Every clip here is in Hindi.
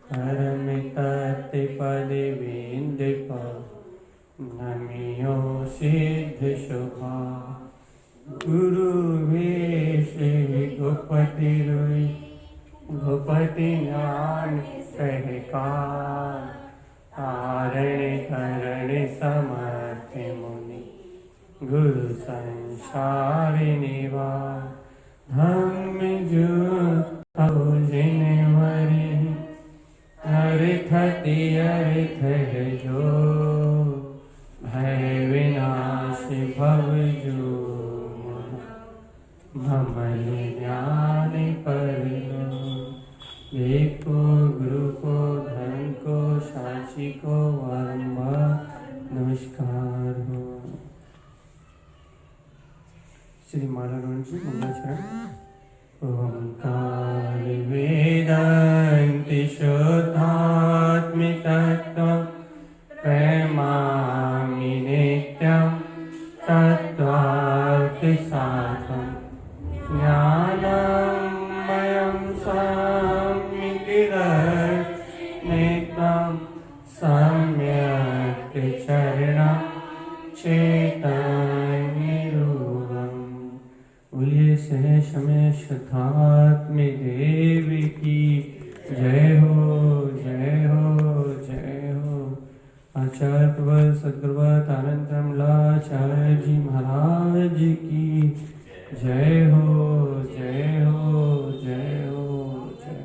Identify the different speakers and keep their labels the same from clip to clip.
Speaker 1: करमितत्पदिविन्दिप नमियो सिद्ध शुभा गुरुवे श्री भूपति रुई भूपति ज्ञान सहकार तारण करण समर्थ मुनि गुरु संसार निवार धम्म जो जिन वरि अर्थ है जो भय विनाश भव जो ममल ज्ञान पर को गुरु को धन को साक्षी को बारंबार नमस्कार हो। श्री मालारोहण जी मंगलाचरण। ओंकार वेदांति शुद्धात्म तत्व प्रेमामि नित्यं तत्त्वार्थ साधं ज्ञानमयं सम्यक् नित्यं सम्यक् चरणं चैतन्यरूपम्। बोलिए सहज समय शुद्धात्म देव की जय हो जय हो जय हो। आचार्य प्रबल सद्गुरुवत आनंद कमलाचार्य जी महाराज की जय हो जय हो जय हो जय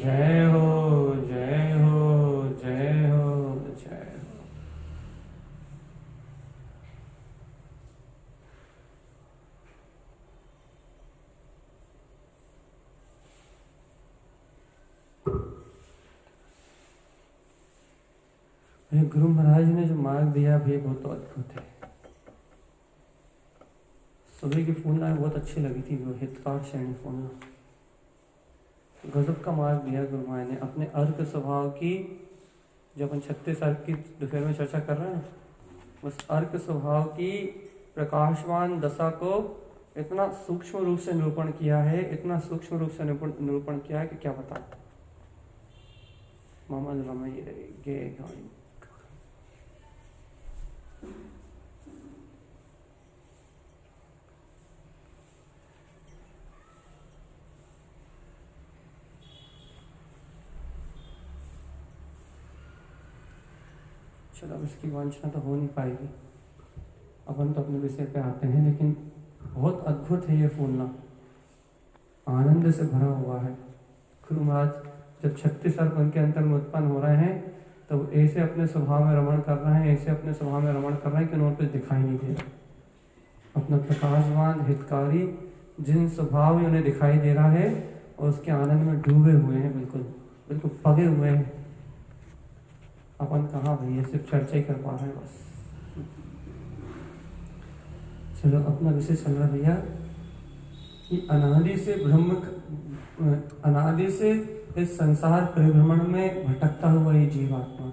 Speaker 1: जय हो जय हो जय हो जय हो। गुरु महाराज ने जो मार्ग दिया भी बहुत अद्भुत है। सुबह की फूलना बहुत अच्छी लगी थी, वो हितकार श्रेणी फूलना गजब का मार्ग दिया गुरु महाराज ने। अपने अर्क स्वभाव की जो अपन 36 अर्क की दोपहर में चर्चा कर रहे हैं, उस अर्क स्वभाव की प्रकाशवान दशा को इतना सूक्ष्म रूप से निरूपण किया है, इतना सूक्ष्म रूप से निरूपण किया है कि क्या बताऊं। मामा गे चलो अब इसकी वांछना तो हो नहीं पाएगी, अपन तो अपने विषय पे आते हैं। लेकिन बहुत अद्भुत है ये फूलना, आनंद से भरा हुआ है। गुरु महाराज जब 36 अर्क उनके अंतर में उत्पन्न हो रहे हैं तो ऐसे अपने स्वभाव में रमण कर रहे हैं, ऐसे अपने स्वभाव में रमण कर रहे हैं कि उन्होंने कुछ दिखाई नहीं दे रहा। अपना प्रकाशवान हितकारी जिन स्वभाव में उन्हें दिखाई दे रहा है और उसके आनंद में डूबे हुए हैं, बिल्कुल बिल्कुल पगे हुए हैं। अपन कहाँ भैया सिर्फ चर्चा ही कर पा रहे हैं बस। चलो अपना विषय चल रहा भैया कि अनादि से इस संसार परिभ्रमण में भटकता हुआ ये जीवात्मा,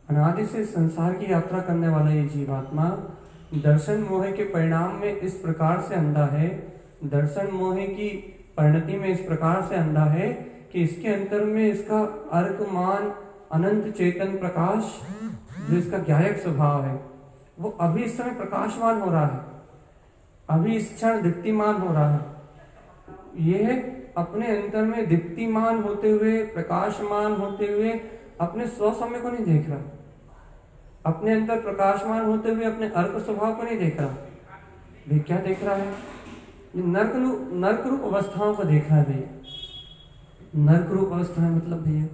Speaker 1: अनादि से संसार की यात्रा करने वाला ये जीवात्मा दर्शन मोह के परिणाम में इस प्रकार से अंधा है, दर्शन मोह की परिणति में इस प्रकार से अंधा है कि इसके अंतर में इसका अर्कमान अनंत चेतन प्रकाश जो इसका ज्ञायक स्वभाव है वो अभी इस समय प्रकाशमान हो रहा है, अभी इस क्षण दीप्तिमान हो रहा है। यह अपने अंतर में दीप्तिमान होते हुए, प्रकाशमान होते हुए अपने स्व समय को नहीं देख रहा, अपने अंदर प्रकाशमान होते हुए अपने अर्क स्वभाव को नहीं देख रहा। वे क्या देख रहा है? नर्क रूप अवस्थाओं को देख रहा है भैया। नर्क रूप अवस्थाएं मतलब भैया,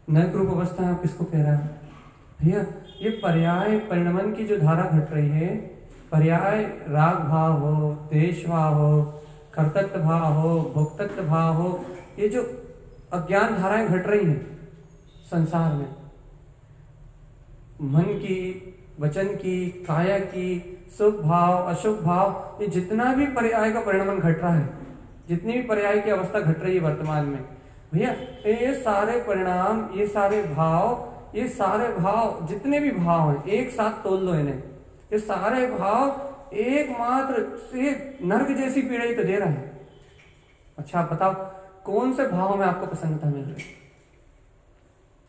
Speaker 1: नर्क रूप अवस्थाएं आप किसको कह रहा है भैया? ये पर्याय परिणमन की जो धारा घट रही है, पर्याय राग भाव हो, द्वेष भाव हो, कर्तृत्व भाव हो, भोक्तृत्व भाव हो, ये जो अज्ञान धाराएं घट रही हैं संसार में, मन की, वचन की, काया की, शुभ भाव, अशुभ भाव, ये जितना भी पर्याय का परिणमन घट रहा है, जितनी भी पर्याय की अवस्था घट रही है वर्तमान में भैया, ये सारे परिणाम, ये सारे भाव, ये सारे भाव जितने भी भाव हैं एक साथ तोल लो इन्हें। ये सारे भाव एकमात्र से नर्क जैसी पीड़ा ही तो दे रहा है। अच्छा आप बताओ कौन से भाव में आपको प्रसन्नता मिल रही है?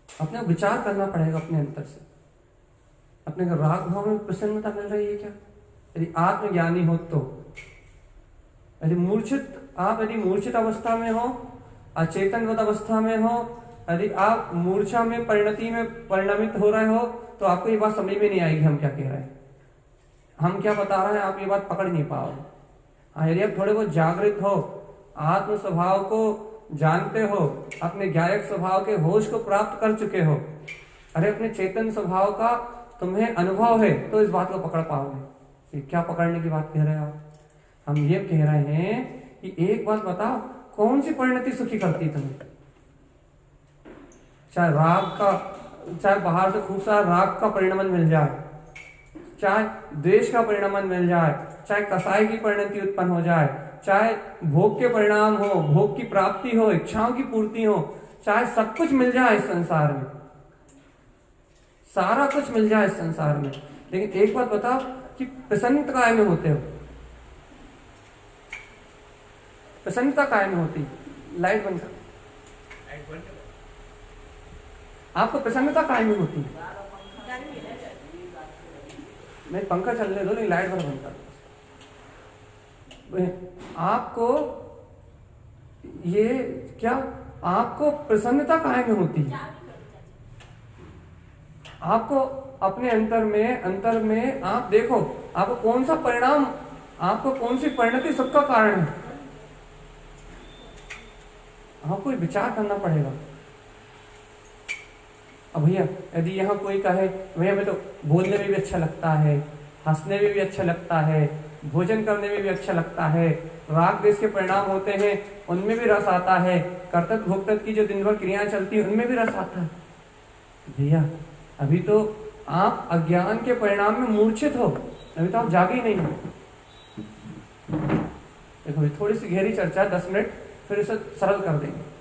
Speaker 1: अपने विचार करना पड़ेगा अपने अंतर से। अपने को राग भाव में प्रसन्नता मिल रही है क्या? यदि आत्मज्ञानी हो तो। यदि मूर्छित अवस्था में हो, अचेतनवत अवस्था में हो, यदि आप मूर्छा में परिणति में परिणमित हो रहे हो, तो आपको ये बात समझ में नहीं आएगी हम क्या कह रहे हैं, हम क्या बता रहे हैं, आप ये बात पकड़ नहीं पाओगे। हाँ, यदि आप थोड़े बहुत जागृत हो, आत्म स्वभाव को जानते हो, अपने ज्ञायक स्वभाव के होश को प्राप्त कर चुके हो, अरे अपने चेतन स्वभाव का तुम्हें अनुभव है, तो इस बात को पकड़ पाओगे। क्या पकड़ने की बात कह रहे हो आप? हम ये कह रहे हैं कि एक बात बताओ, कौन सी परिणति सुखी करती तुम्हें? चाहे राग का, चाहे बाहर से खूब सारा राग का परिणमन मिल जाए, चाहे द्वेष का परिणमन मिल जाए, चाहे कसाई की परिणति उत्पन्न हो जाए, चाहे भोग के परिणाम हो, भोग की प्राप्ति हो, इच्छाओं की पूर्ति हो, चाहे सब कुछ मिल जाए इस संसार में, सारा कुछ मिल जाए इस संसार में, लेकिन एक बात बताओ कि प्रसन्नता काय में होते हो? प्रसन्नता काय में होती? लाइट बंद कर। आपको प्रसन्नता काय में होती? नहीं, पंखा चलने दो, नहीं लाइट बंद कर। आपको ये क्या, आपको प्रसन्नता काय में होती है? आपको अपने अंतर में आप देखो, आपको कौन सा परिणाम, आपको कौन सी परिणति सुख का कारण है? आपको विचार करना पड़ेगा। अब भैया यदि यहाँ कोई कहे भैया मैं तो बोलने में भी अच्छा लगता है, हंसने में भी अच्छा लगता है, भोजन करने में भी अच्छा लगता है, राग देश के परिणाम होते हैं उनमें भी रस आता है, कर्तव्य भोक्तव्य की जो दिन भर क्रियाएं चलती है उनमें भी रस आता है। भैया अभी तो आप अज्ञान के परिणाम में मूर्छित हो, अभी तो आप जागे ही नहीं हो। देखो थोड़ी सी गहरी चर्चा, 10 मिनट, फिर इसे सरल कर देंगे।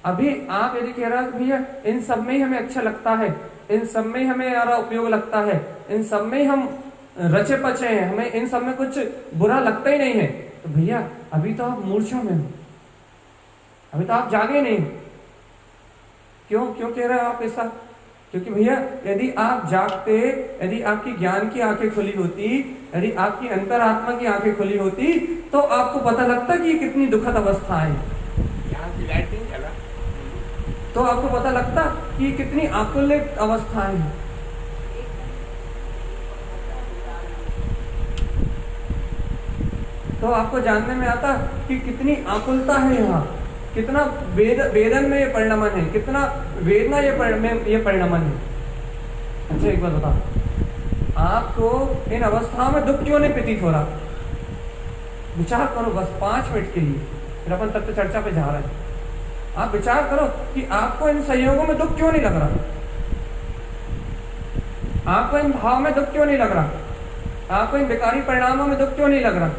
Speaker 1: अभी आप यदि कह रहा है भैया इन सब में ही हमें अच्छा लगता है, इन सब में ही हमें यारा उपयोग लगता है, इन सब में ही हम रचे पचे हैं, हमें इन सब में कुछ बुरा लगता ही नहीं है, तो भैया अभी तो आप मूर्छा में हो, अभी तो आप जागे नहीं। क्यों कह रहे हो आप ऐसा? क्योंकि भैया यदि आप जागते, यदि आपकी ज्ञान की आंखें खुली होती, यदि आपकी अंतरात्मा की आंखें खुली होती, तो आपको पता लगता कि ये कितनी दुखद अवस्था है। तो आपको पता लगता कि कितनी आकुलित अवस्थाएं हैं। तो आपको जानने में आता कि कितनी आकुलता है यहाँ, कितना वेदन में ये परिणमन है, कितना वेदना ये परिणमन है। अच्छा एक बात बताओ, आपको इन अवस्थाओं में दुख क्यों नहीं प्रतीत हो रहा? विचार करो बस 5 मिनट के लिए, फिर अपन तत्व चर्चा पे जा रहे हैं। आप विचार करो कि आपको इन संयोगों में दुख क्यों नहीं लग रहा, आपको इन भाव में दुख क्यों नहीं लग रहा, आपको इन विकारी परिणामों में दुख क्यों नहीं लग रहा,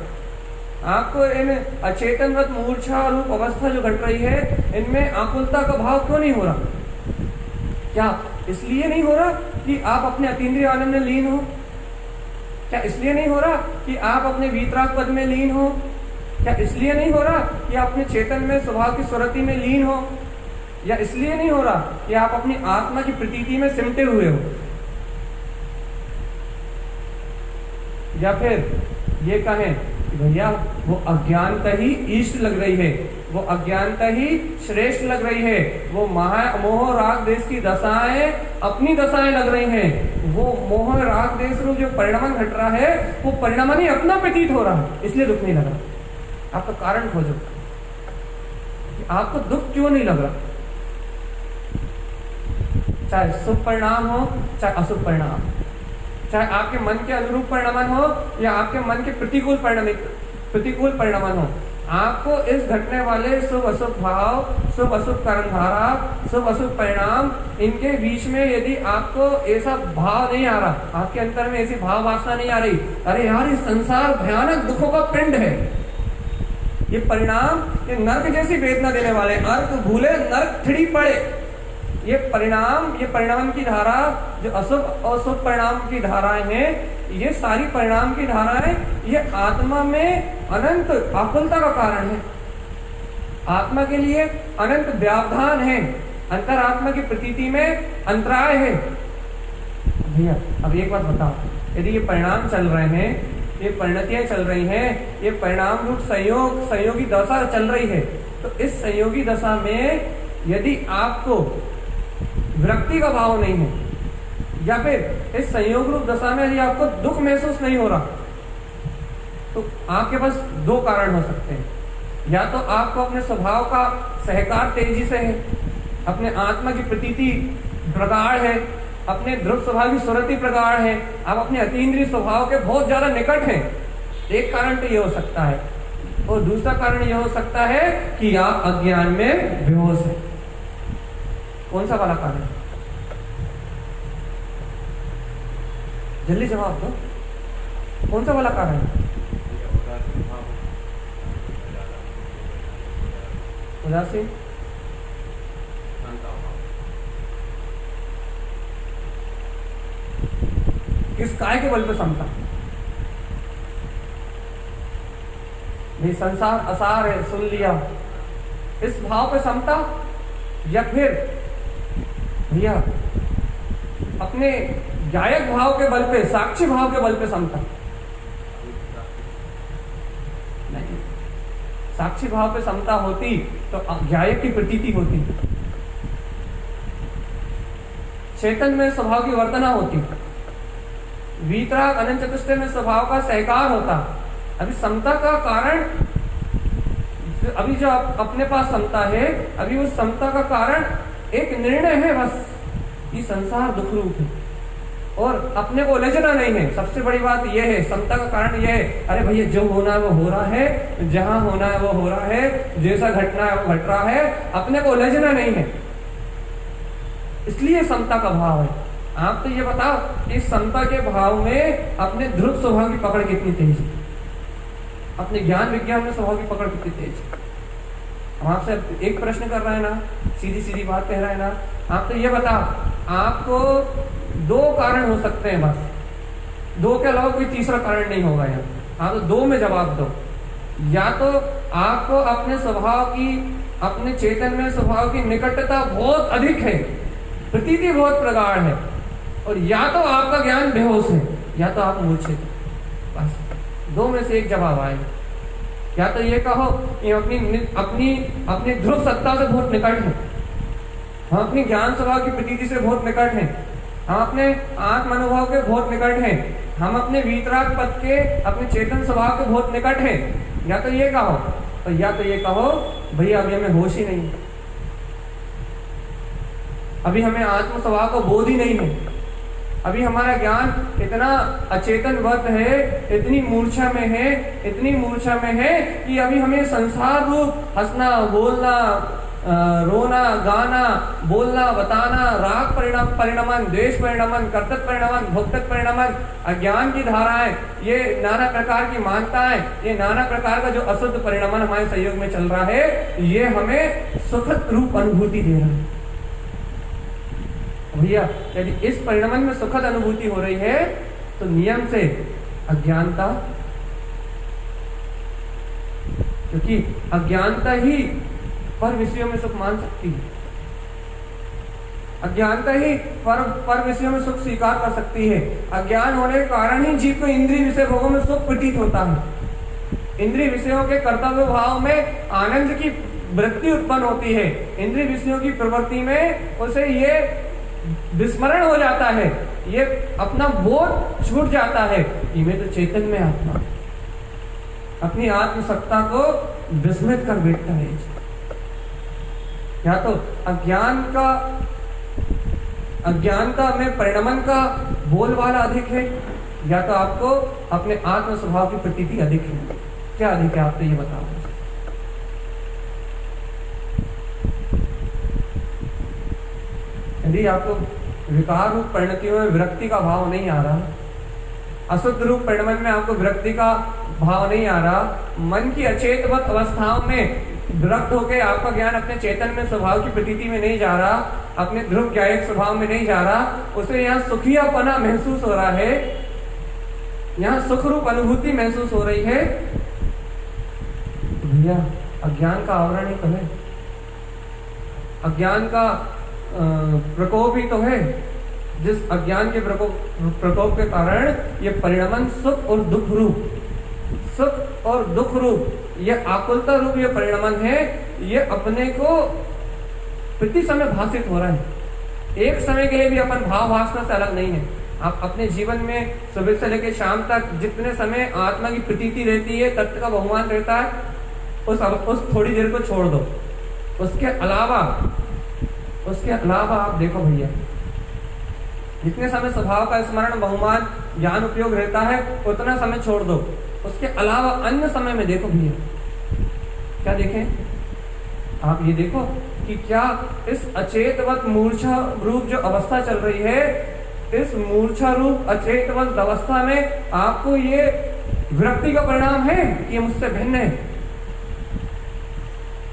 Speaker 1: आपको इन अचेतनवत मूर्छा रूप अवस्था जो घट रही है इनमें आकुलता का भाव क्यों नहीं हो रहा? क्या इसलिए नहीं हो रहा कि आप अपने अतीन्द्रिय आनंद में लीन हो? क्या इसलिए नहीं हो रहा कि आप अपने वीतराग पद में लीन हो? क्या इसलिए नहीं हो रहा कि आप अपने चेतन में स्वभाव की स्वरति में लीन हो? या इसलिए नहीं हो रहा कि आप अपनी आत्मा की प्रतीति में सिमटे हुए हो? या फिर ये कहें कि भैया वो अज्ञानता ही इष्ट लग रही है, वो अज्ञानता ही श्रेष्ठ लग रही है, वो मोह राग देश की दशाएं अपनी दशाएं लग रही हैं, वो मोह राग देश रूप जो परिणाम घट रहा है वो परिणाम ही अपना प्रतीत हो रहा है, इसलिए दुख नहीं लग रहा। आपका कारण खोजो कि आपको दुख क्यों नहीं लग रहा, चाहे शुभ परिणाम हो चाहे अशुभ परिणाम, चाहे आपके मन के अनुरूप परिणाम हो या आपके मन के प्रतिकूल परिणाम हो। आपको इस घटने वाले शुभ अशुभ भाव, शुभ अशुभ कारण धारा, शुभ अशुभ परिणाम, इनके बीच में यदि आपको ऐसा भाव नहीं आ रहा, आपके अंतर में ऐसी भाव वासना नहीं आ रही, अरे यार ये संसार भयानक दुखों का पिंड है, ये परिणाम ये नर्क जैसी वेदना देने वाले, अर्क भूले नर्क ठिड़ी पड़े, ये परिणाम की धारा, जो अशुभ अशुभ परिणाम की धाराएं हैं, ये सारी परिणाम की धाराएं, ये आत्मा में अनंत आकुलता का कारण है, आत्मा के लिए अनंत व्यवधान है, अंतरात्मा की प्रतीति में अंतराय है। भैया अब एक बात बताओ, यदि ये परिणाम चल रहे हैं, ये परिणतियां चल रही हैं, ये परिणाम रूप संयोगी दशा चल रही है, तो इस संयोगी दशा में यदि आपको विरक्ति का भाव नहीं है, या फिर इस संयोग रूप दशा में यदि आपको दुख महसूस नहीं हो रहा, तो आपके पास दो कारण हो सकते हैं। या तो आपको अपने स्वभाव का सहकार तेजी से है, अपने आत्मा की प्रतीति प्रगाढ़ है, अपने ध्रुव स्वभाव की सुरति प्रगाढ़ है, आप अपने अतीन्द्रिय स्वभाव के बहुत ज्यादा निकट हैं। एक कारण तो यह हो सकता है, और दूसरा कारण यह हो सकता है कि आप अज्ञान में बेहोश हैं। कौन सा वाला कारण? जल्दी जवाब दो, कौन सा वाला कारण? उदासीन, किस काय के बल पे समता? ये संसार असार है, सुन लिया, इस भाव पे समता, या फिर भैया अपने गायक भाव के बल पे, साक्षी भाव के बल पे समता? नहीं, साक्षी भाव पे समता होती तो गायक की प्रतीति होती, चेतन में स्वभाव की वर्तना होती, वीतराग अनंत चतुष्टय में स्वभाव का सहकार होता। अभी समता का कारण, अभी जो अपने पास समता है, अभी उस समता का कारण एक निर्णय है बस, ये संसार दुख रूप है और अपने को उलझना नहीं है। सबसे बड़ी बात यह है, समता का कारण यह है, अरे भैया जो होना है वो हो रहा है, जहां होना है वो हो रहा है, जैसा घटना है वो घट रहा है, अपने को उलझना नहीं है, इसलिए समता का भाव है। आप तो ये बताओ, इस समता के भाव में अपने ध्रुव स्वभाव की पकड़ कितनी तेज है, अपने ज्ञान विज्ञान में स्वभाव की पकड़ कितनी तेज है। हम आपसे एक प्रश्न कर रहे हैं ना, सीधी सीधी बात कह रहे हैं ना, आप तो ये बताओ, आपको दो कारण हो सकते हैं बस, दो के अलावा कोई तीसरा कारण नहीं होगा यहाँ। आप तो दो में जवाब दो, या तो आपको अपने स्वभाव की, अपने चेतन में स्वभाव की निकटता बहुत अधिक है, प्रतीति बहुत प्रगाढ़ है, और या तो आपका ज्ञान बेहोश है, या तो आप मूर्छित, बस दो में से एक जवाब आए। या तो ये कहो कि अपनी ध्रुव सत्ता से बहुत निकट है, हम अपनी ज्ञान स्वभाव की प्रतीति से बहुत निकट हैं, हम अपने आत्म अनुभव के बहुत निकट हैं, हम अपने वीतराग पद के, अपने चेतन स्वभाव के बहुत निकट हैं। या तो ये कहो, तो या तो ये कहो भैया अभी हमें होश ही नहीं है, अभी हमें आत्म स्वभाव का बोध ही नहीं है, अभी हमारा ज्ञान इतना अचेतनवत है, इतनी मूर्छा में है, इतनी मूर्छा में है कि अभी हमें संसार रूप हंसना, बोलना, रोना, गाना, बोलना, बताना, राग परिणामन, द्वेष परिणामन, कर्तव्य परिणामन, भोक्तव्य परिणामन, अज्ञान की धाराएं, ये नाना प्रकार की मानताएं, ये नाना प्रकार का जो अशुद्ध परिणामन हमारे सहयोग में चल रहा है, ये हमें सुखद रूप अनुभूति दे रहा है। भैया यदि इस परिणामन में सुखद अनुभूति हो रही है, तो नियम से अज्ञानता, क्योंकि अज्ञानता ही पर विषयों में सुख मान सकती है, अज्ञानता ही पर विषयों में सुख स्वीकार कर सकती है। अज्ञान होने के कारण ही जीव को इंद्रिय विषय भोगों में सुख प्रतीत होता है। इंद्रिय विषयों के कर्तव्य भाव में आनंद की वृत्ति उत्पन्न होती है, इंद्रिय विषयों की प्रवृत्ति में उसे ये विस्मरण हो जाता है, ये अपना बोध छूट जाता है कि मैं तो चेतन में आत्मा, अपनी आत्मसत्ता को विस्मृत कर बैठता है। या तो अज्ञानता में परिणामन का बोलबाला अधिक है, या तो आपको अपने आत्म स्वभाव की प्रतीति अधिक है। क्या अधिक है, आप तो ये बताओ। यदि आपको विकार रूप परिणतियों में विरक्ति का भाव नहीं आ रहा, अशुद्ध रूप परिणाम में आपको विरक्ति का भाव नहीं आ रहा, मन की अचेतवत अवस्थाओं में विरक्त होकर आपका ज्ञान अपने चेतन में स्वभाव की प्रतीति में नहीं जा रहा, अपने ध्रुव ज्ञायक स्वभाव में नहीं जा रहा, उसे यहाँ सुखियापना महसूस हो रहा है, यहाँ सुख रूप अनुभूति महसूस हो रही है, भैया अज्ञान का आवरण ही तो है, अज्ञान का प्रकोप ही तो है। जिस अज्ञान के प्रकोप के कारण ये परिणमन सुख और दुख रूप, सुख और दुख रूप, ये आकुलता रूप ये परिणमन है, ये अपने को प्रति समय भाषित हो रहा है। एक समय के लिए भी अपन भाव भाषण से अलग नहीं है। आप अपने जीवन में सुबह से लेकर शाम तक जितने समय आत्मा की प्रतीति रहती है, तत्व का बहुमान रहता है, उस थोड़ी देर को छोड़ दो। उसके अलावा आप देखो भैया, जितने समय स्वभाव का स्मरण बहुमान ज्ञान उपयोग रहता है उतना समय छोड़ दो। उसके अलावा अन्य समय में देखो भैया, क्या देखें आप, ये देखो कि क्या इस अचेतवत मूर्छा रूप जो अवस्था चल रही है, इस मूर्छा रूप अचेतवत अवस्था में आपको ये विरक्ति का परिणाम है कि ये मुझसे भिन्न है,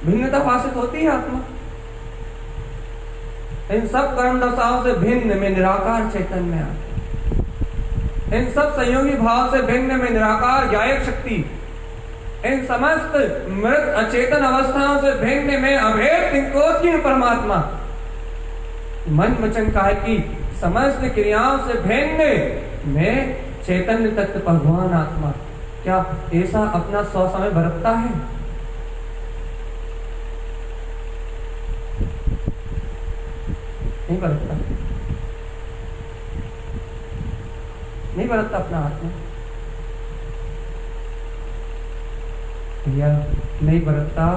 Speaker 1: भिन्नता भाषित होती है आत्मा। इन सब कर्म दशाओं से भिन्न में निराकार चेतन में आते, इन सब संयोगी भाव से भिन्न में निराकार ज्ञायक शक्ति, इन समस्त मृत अचेतन अवस्थाओं से भिन्न में अभेद तिंकोत्कीर्ण परमात्मा, मन वचन काया की समस्त क्रियाओं से भिन्न में चैतन्य तत्व भगवान आत्मा। क्या ऐसा अपना 100 समय बरतता है? नहीं बरतता, नहीं बरतता अपना आत्मा भैया, नहीं बरतता।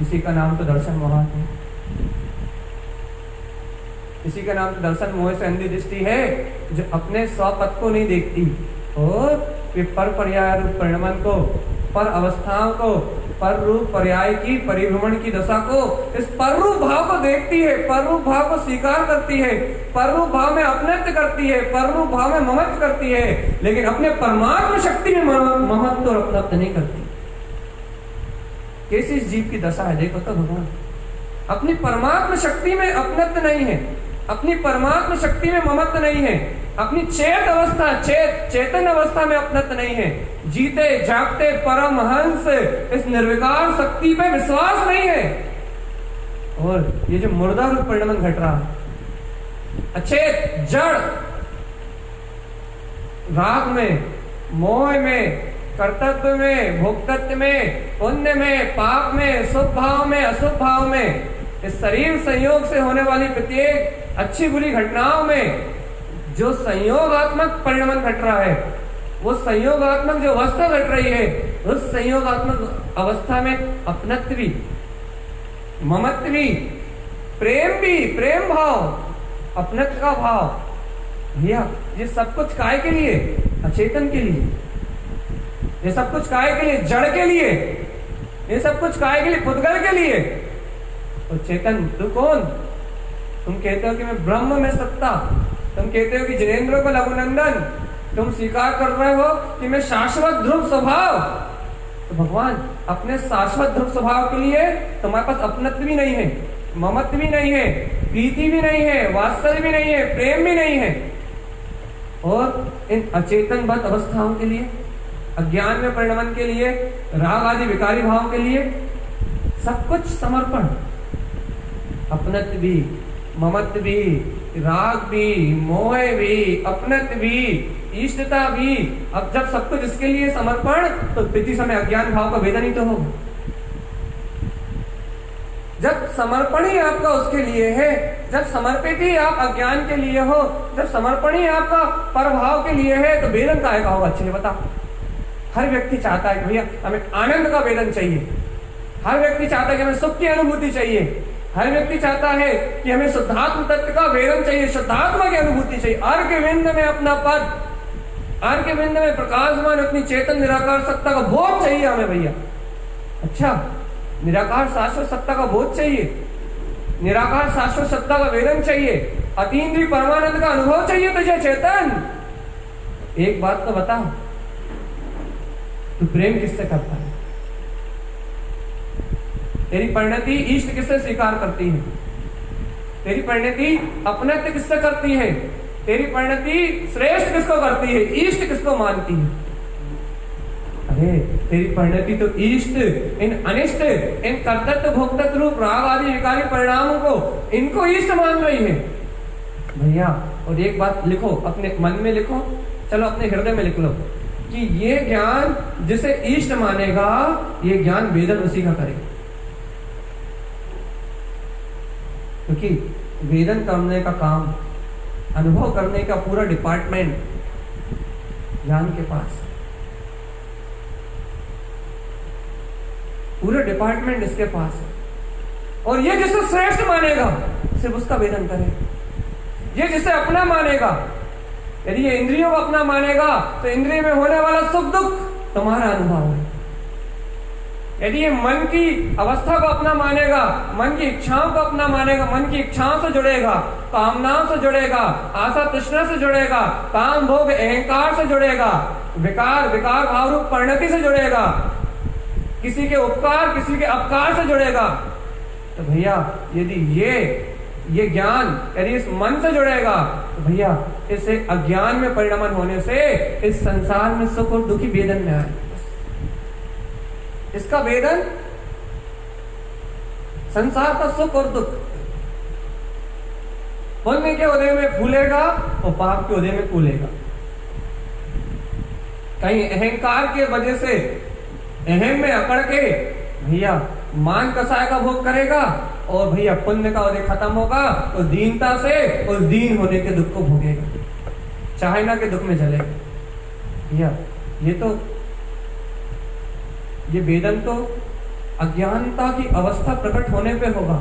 Speaker 1: इसी का नाम तो दर्शन मोह है, इसी का नाम तो दर्शन मोह से अंधी दृष्टि है, जो अपने स्वपद को नहीं देखती और पर पर्याय रूप परिणमन को, पर अवस्थाओं को, पर रूप पर्याय की परिभ्रमण की दशा को, इस पर रूप भाव को देखती है, पर रूप भाव को स्वीकार करती है, पर रूप भाव में अपनत्व करती है, पर रूप भाव में ममत्व करती है, लेकिन अपने परमात्मा शक्ति में ममत्व और अपनत्व नहीं करती। कैसी इस जीव की दशा है देखो तो भगवान, अपनी परमात्मा शक्ति में अपनत्व नहीं है, अपनी परमात्मा शक्ति में ममत्व नहीं है, अपनी चेत अवस्था चेतन अवस्था में अपनत्व नहीं है, जीते जागते परमहंस इस निर्विकार शक्ति पे विश्वास नहीं है। और ये जो मुर्दा रूप परिणमन घट रहा है, अचेत जड़ राग में, मोह में, कर्तव्य में, भोक्तत्व में, पुण्य में, पाप में, शुभ भाव में, अशुभ भाव में, इस शरीर संयोग से होने वाली प्रत्येक अच्छी बुरी घटनाओं में जो संयोगात्मक परिणमन घट रहा है, वो संयोगात्मक जो अवस्था घट रही है, उस संयोगात्मक अवस्था में अपनत्व भी, ममत्व भी, प्रेम भी, प्रेम भाव, अपनत्व का भाव, भैया ये सब कुछ काय के लिए? अचेतन के लिए। ये सब कुछ काय के लिए? जड़ के लिए। ये सब कुछ काय के लिए? पुद्गल के लिए। तो चेतन तू कौन? तुम कहते हो कि मैं ब्रह्म में सत्ता, तुम कहते हो कि जिनेंद्र को लघुनंदन, तुम स्वीकार कर रहे हो कि मैं शाश्वत ध्रुव स्वभाव। तो भगवान अपने शाश्वत ध्रुव स्वभाव के लिए तुम्हारे पास अपनत्व भी नहीं है, ममत्व भी नहीं है, प्रीति भी नहीं है, वात्सल्य भी नहीं है, प्रेम भी नहीं है। और इन अचेतनवत अवस्थाओं के लिए, अज्ञान में परिणमन के लिए, राग आदि विकारी भाव के लिए सब कुछ समर्पण, अपनत्व भी, ममत्व भी, राग भी, मोह भी, अपनत्व भी, इष्टता भी। अब जब सब कुछ इसके लिए समर्पण, तो प्रति समय अज्ञान भाव का भेदन ही तो होगा। जब समर्पण ही आपका उसके लिए है, जब समर्पित ही आप अज्ञान के लिए हो, जब समर्पण ही आपका परभाव के लिए है, तो वेदन का आएगा होगा? अच्छे बता। हर व्यक्ति चाहता है कि भैया हमें आनंद का वेदन चाहिए, हर व्यक्ति चाहता है कि हमें सुख की अनुभूति चाहिए, हर व्यक्ति चाहता है कि हमें शुद्धात्म तत्व का वेदन चाहिए, शुद्धात्मा की अनुभूति चाहिए। अर्घ विंद में अपना पद, अर्घ विंद में प्रकाशमान अपनी चेतन निराकार सत्ता का बोध चाहिए हमें भैया। अच्छा, निराकार शाश्वत सत्ता का बोध चाहिए, निराकार शाश्वत सत्ता का वेदन चाहिए, अतीन्द्रिय परमानंद का अनुभव चाहिए तुझे चेतन। एक बात तो बता, तू प्रेम किससे करता है? तेरी परिणति इष्ट किससे स्वीकार करती है? तेरी परिणति अपनत्व किससे करती है? तेरी परिणति श्रेष्ठ किसको करती है? इष्ट किसको मानती है? अरे तेरी परिणति तो इष्ट इन अनिष्ट, इन कर्तव्य भोक्तृत्व रूप राग आदि विकारी परिणामों को, इनको इष्ट मान रही है भैया। और एक बात लिखो, अपने मन में लिखो, चलो अपने हृदय में लिख लो कि ये ज्ञान जिसे इष्ट मानेगा, ये ज्ञान वेदन उसी का करेगा। क्योंकि वेदन करने का काम, अनुभव करने का पूरा डिपार्टमेंट ज्ञान के पास, पूरा डिपार्टमेंट इसके पास है। और ये जिसे श्रेष्ठ मानेगा सिर्फ उसका वेदन करेगा। ये जिसे अपना मानेगा, यदि ये इंद्रियों को अपना मानेगा तो इंद्रिय में होने वाला सुख दुख तुम्हारा अनुभव है। यदि ये मन की अवस्था को अपना मानेगा, मन की इच्छाओं को अपना मानेगा, मन की इच्छाओं से जुड़ेगा, कामनाओं से जुड़ेगा, आशा तृष्णा से जुड़ेगा, काम भोग अहंकार से जुड़ेगा, विकार भाव रूप परिणति से जुड़ेगा, किसी के उपकार किसी के अपकार से जुड़ेगा, तो भैया यदि ये ज्ञान यदि इस मन से जुड़ेगा तो भैया इसे अज्ञान में परिणमन होने से इस संसार में सुख और दुखी वेदन में आए। इसका वेदन संसार का सुख और दुख, पुण्य के उदय में फूलेगा और पाप के उदय में फूलेगा। कहीं अहंकार के वजह से अहम में अकड़ के भैया मान कसाय का भोग करेगा और भैया पुण्य का उदय खत्म होगा तो दीनता से उस दीन होने के दुख को भोगेगा, चाहे के दुख में जलेगा। भैया ये वेदन तो अज्ञानता की अवस्था प्रकट होने पे होगा।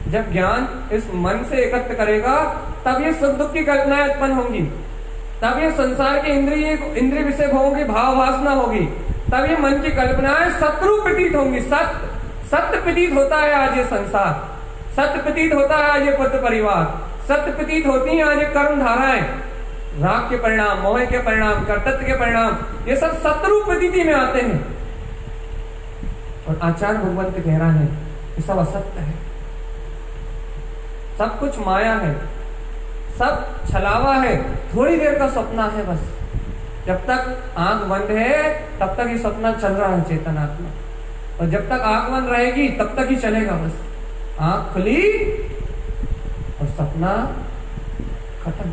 Speaker 1: जब ज्ञान इस मन से एकत्र करेगा तब ये सुख दुख की कल्पनाएं उत्पन्न होंगी, तब ये संसार के इंद्रिय विषय भोगों की भाव वासना होगी, तब ये मन की कल्पनाएं शत्रु प्रतीत होंगी। सत्य प्रतीत होता है आज ये संसार, सत्य प्रतीत होता है आज ये पुत्र परिवार, सत्य प्रतीत होती है आज ये कर्म धाराएं, राग के परिणाम, मोह के परिणाम, कर्तव्य के परिणाम, ये सब शत्रु प्रतीति में आते हैं। और आचार्य भगवंत कह रहा है ये सब असत्य है, सब कुछ माया है, सब छलावा है, थोड़ी देर का सपना है बस। जब तक आंख बंद है तब तक ये सपना चल रहा है चेतनात्मा, और जब तक आंख बंद रहेगी तब तक ही चलेगा बस। आंख खुली और सपना खत्म।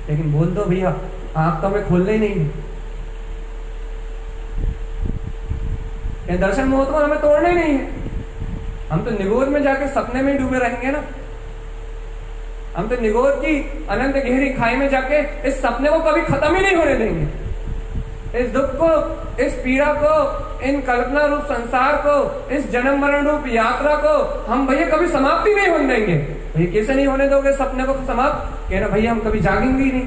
Speaker 1: लेकिन बोल दो भैया आंख तो हमें खोलना ही नहीं है, ये दर्शन मोह को हमें तोड़ना ही नहीं है। हम तो निगोद में जाके सपने में डूबे रहेंगे ना, हम तो निगोद की अनंत गहरी खाई में जाके इस सपने को कभी खत्म ही नहीं होने देंगे। इस दुख को, इस पीड़ा को, इन कल्पना रूप संसार को, इस जन्म मरण रूप यात्रा को हम भैया कभी समाप्ति नहीं होने देंगे। भैया कैसे नहीं होने दोगे सपने को समाप्त? कहना भैया हम कभी जागेंगे ही नहीं,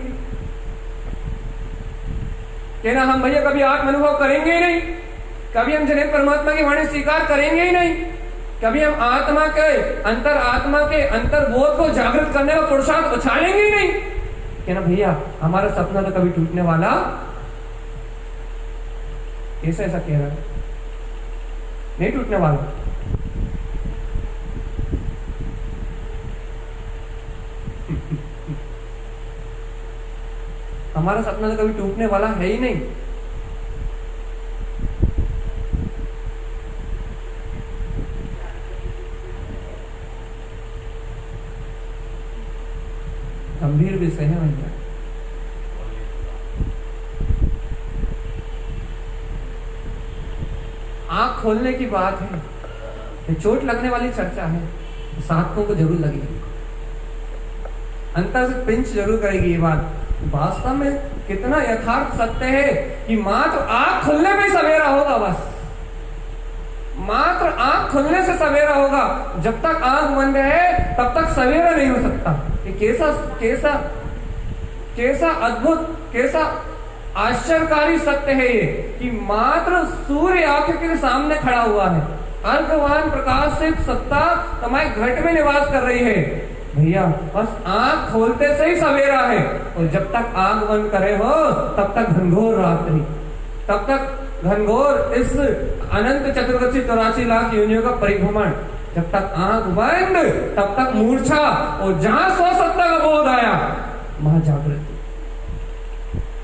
Speaker 1: कहना हम भैया कभी आत्म अनुभव करेंगे ही नहीं, कभी हम जनित परमात्मा की वाणी स्वीकार करेंगे ही नहीं, कभी हम आत्मा के अंतर्बोध को जागृत करने का पुरुषार्थ उछालेंगे ही नहीं। कहना भैया हमारा सपना तो कभी टूटने वाला, ऐसा कह रहा है, नहीं टूटने वाला। हमारा सपना तो कभी टूटने वाला है ही नहीं। गंभीर विषय है भैया। आंख खोलने की बात है, ये चोट लगने वाली चर्चा है, साधकों को जरूर लगेगी, अंतर से पिंच जरूर करेगी ये बात। वास्तव में कितना यथार्थ सत्य है कि मात्र आंख खुलने में सवेरा होगा, बस मात्र आंख खुलने से सवेरा होगा। जब तक आंख बंद है तब तक सवेरा नहीं हो सकता। ये कैसा अद्भुत, कैसा आश्चर्यकारी सत्य है ये कि मात्र सूर्य आंख के सामने खड़ा हुआ है, अर्घवान प्रकाश से सत्ता तुम्हारे घट में निवास कर रही है भैया। बस आंख खोलते से ही सवेरा है, और जब तक आंख बंद करे हो तब तक घनघोर रात्रि, तब तक घनघोर इस अनंत चतुर्दशी 84 लाख योनियों का परिभ्रमण, जब तक आंख बंद तब तक मूर्छा, और जहां स्वसत्ता का बोध आया महाजागृति।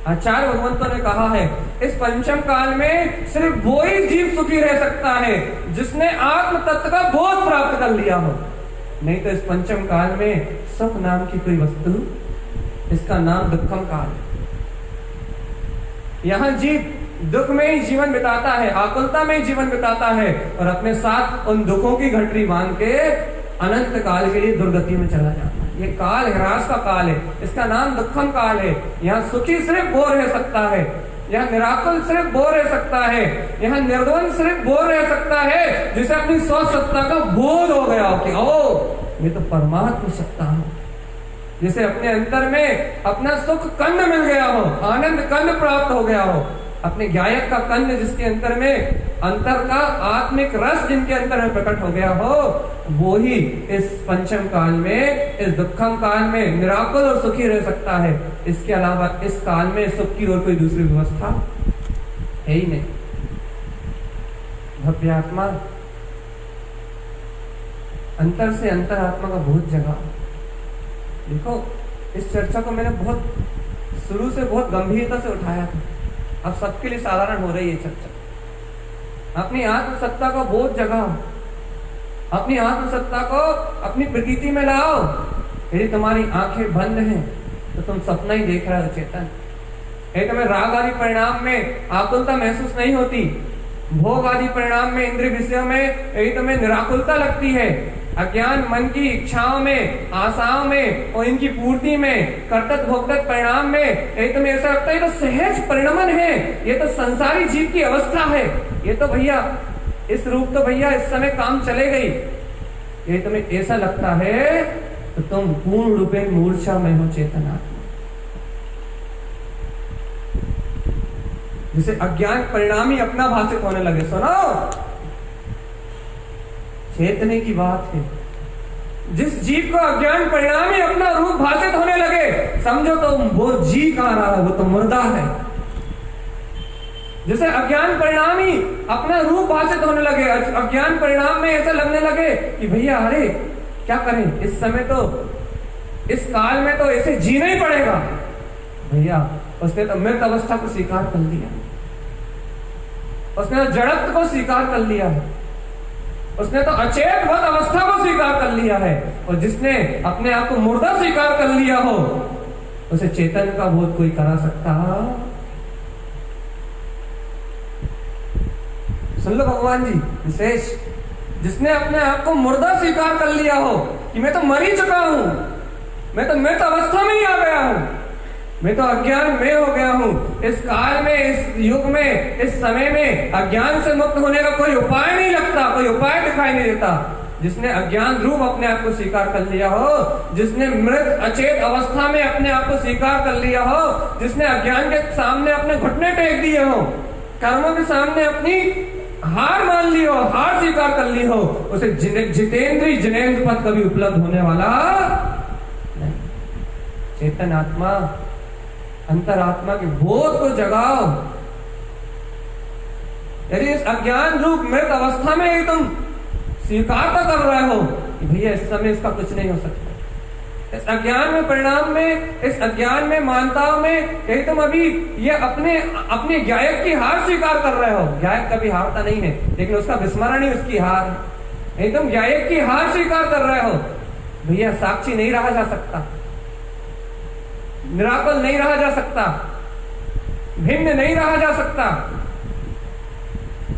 Speaker 1: आचार्य भगवंतों ने कहा है इस पंचम काल में सिर्फ वो ही जीव सुखी रह सकता है जिसने आत्म तत्व का बोध प्राप्त कर लिया हो, नहीं तो इस पंचम काल में सुख नाम की कोई वस्तु, इसका नाम दुखम काल है। यहाँ जीव दुख में ही जीवन बिताता है, आकुलता में ही जीवन बिताता है, और अपने साथ उन दुखों की घटरी बांध के अनंत काल के लिए दुर्गति में चला जाता है। ये काल ह्रास का काल है, इसका नाम दुखम काल है। यहाँ सुखी सिर्फ वो रह सकता है, यहाँ निराकुल सिर्फ वो रह सकता है, यहाँ निर्द्वंद सिर्फ वो रह सकता है जिसे अपनी स्वसत्ता का बोध हो गया हो कि ओ ये तो परमात्म सत्ता है, जिसे अपने अंतर में अपना सुख कंद मिल गया हो, आनंद कंद प्राप्त हो गया हो, अपने ज्ञायक का कंद जिसके अंतर में अंतर का आत्मिक रस जिनके अंतर में प्रकट हो गया हो, वो ही इस पंचम काल में, इस दुखम काल में निराकुल और सुखी रह सकता है। इसके अलावा इस काल में सुख की और कोई दूसरी व्यवस्था है ही नहीं। भव्यात्मा अंतर से अंतर आत्मा का बहुत जगह। देखो इस चर्चा को मैंने बहुत शुरू से बहुत गंभीरता से उठाया था, अब सबके लिए साधारण हो रही है चर्चा। अपनी आत्मसत्ता को बोध जगाओ, अपनी आत्मसत्ता को अपनी प्रकृति में लाओ। यदि तुम्हारी आंखें बंद हैं तो तुम सपना ही देख रहे हो चेतन। यदि तुम्हें राग आदि परिणाम में आकुलता महसूस नहीं होती, भोग आदि परिणाम में इंद्रिय विषयों में यदि तुम्हें निराकुलता लगती है, अज्ञान मन की इच्छाओं में, आशाओं में और इनकी पूर्ति में, कर्तव्य भोगत परिणाम में यदि तुम्हें ऐसा लगता है ये तो सहज परिणमन है, ये तो संसारी जीव की अवस्था है, ये तो भैया इस रूप तो भैया इस समय काम चले गई, ये तुम्हें ऐसा लगता है तो तुम पूर्ण रूपे मूर्छा में हो चेतना। जिसे अज्ञान परिणाम ही अपना भाषित होने लगे। सुनो, चेतने की बात है। जिस जीव को अज्ञान परिणाम ही अपना रूप भाषित होने लगे, समझो तो वो जी कहाँ रहा है, वो तो मुर्दा है। जिसे अज्ञान परिणाम ही अपना रूप भाषित होने लगे, अज्ञान परिणाम में ऐसा लगने लगे कि भैया अरे क्या करें, इस समय तो इस काल में तो ऐसे जीना ही पड़ेगा। भैया उसने तो मृत अवस्था को स्वीकार कर लिया, उसने तो जड़त्व को स्वीकार कर लिया है, उसने तो अचेतवत अवस्था को स्वीकार कर लिया है। और जिसने अपने आप को मुर्दा स्वीकार कर लिया हो, उसे चेतन का बोध कोई करा सकता? सुन लो भगवान जी विशेष, जिसने अपने आप को मुर्दा स्वीकार कर लिया हो कि मैं तो मर ही चुका हूं, मैं तो मृत अवस्था में ही आ गया हूं, मैं तो अज्ञान में हो गया हूं, इस काल में, इस युग में, इस समय में अज्ञान से मुक्त होने का कोई उपाय नहीं लगता, कोई उपाय दिखाई नहीं देता। जिसने अज्ञान रूप अपने आप को स्वीकार कर लिया हो, जिसने मृत अचेत अवस्था में अपने आप को स्वीकार कर लिया हो, जिसने अज्ञान के सामने अपने घुटने टेक दिए हो, कर्मों के सामने अपनी हार मान ली हो, हार स्वीकार कर ली हो, उसे जितेंद्रीय जिनेंद्र पद कभी उपलब्ध होने वाला नहीं। चेतन आत्मा, अंतरात्मा के बोध को जगाओ। यदि इस अज्ञान रूप मृत अवस्था में ही तुम स्वीकार कर रहे हो कि भैया इस समय इसका कुछ नहीं हो सकता, इस अज्ञान में परिणाम में, इस अज्ञान में मानताओं में यदि तुम अभी ये अपने ज्ञायक की हार स्वीकार कर रहे हो, ज्ञायक कभी हारता नहीं है लेकिन उसका विस्मरण ही उसकी हार है। यदि तुम ज्ञायक की हार स्वीकार कर रहे हो, भैया साक्षी नहीं रहा जा सकता, निराकुल नहीं रहा जा सकता, भिन्न नहीं रहा जा सकता।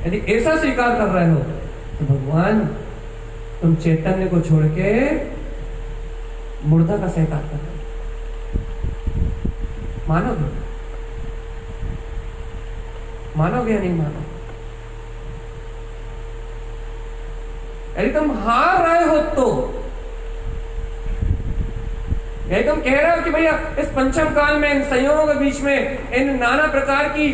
Speaker 1: यदि ऐसा स्वीकार कर रहे हो तो भगवान तुम चैतन्य को छोड़ के मुर्दा का स्वीकार कर रहे हो। मानोगे? मानोगे या नहीं मानोगे? यदि तुम हार रहे हो तो यही तुम कह रहे हो कि भैया इस पंचम काल में इन संयोगों के बीच में, इन नाना प्रकार की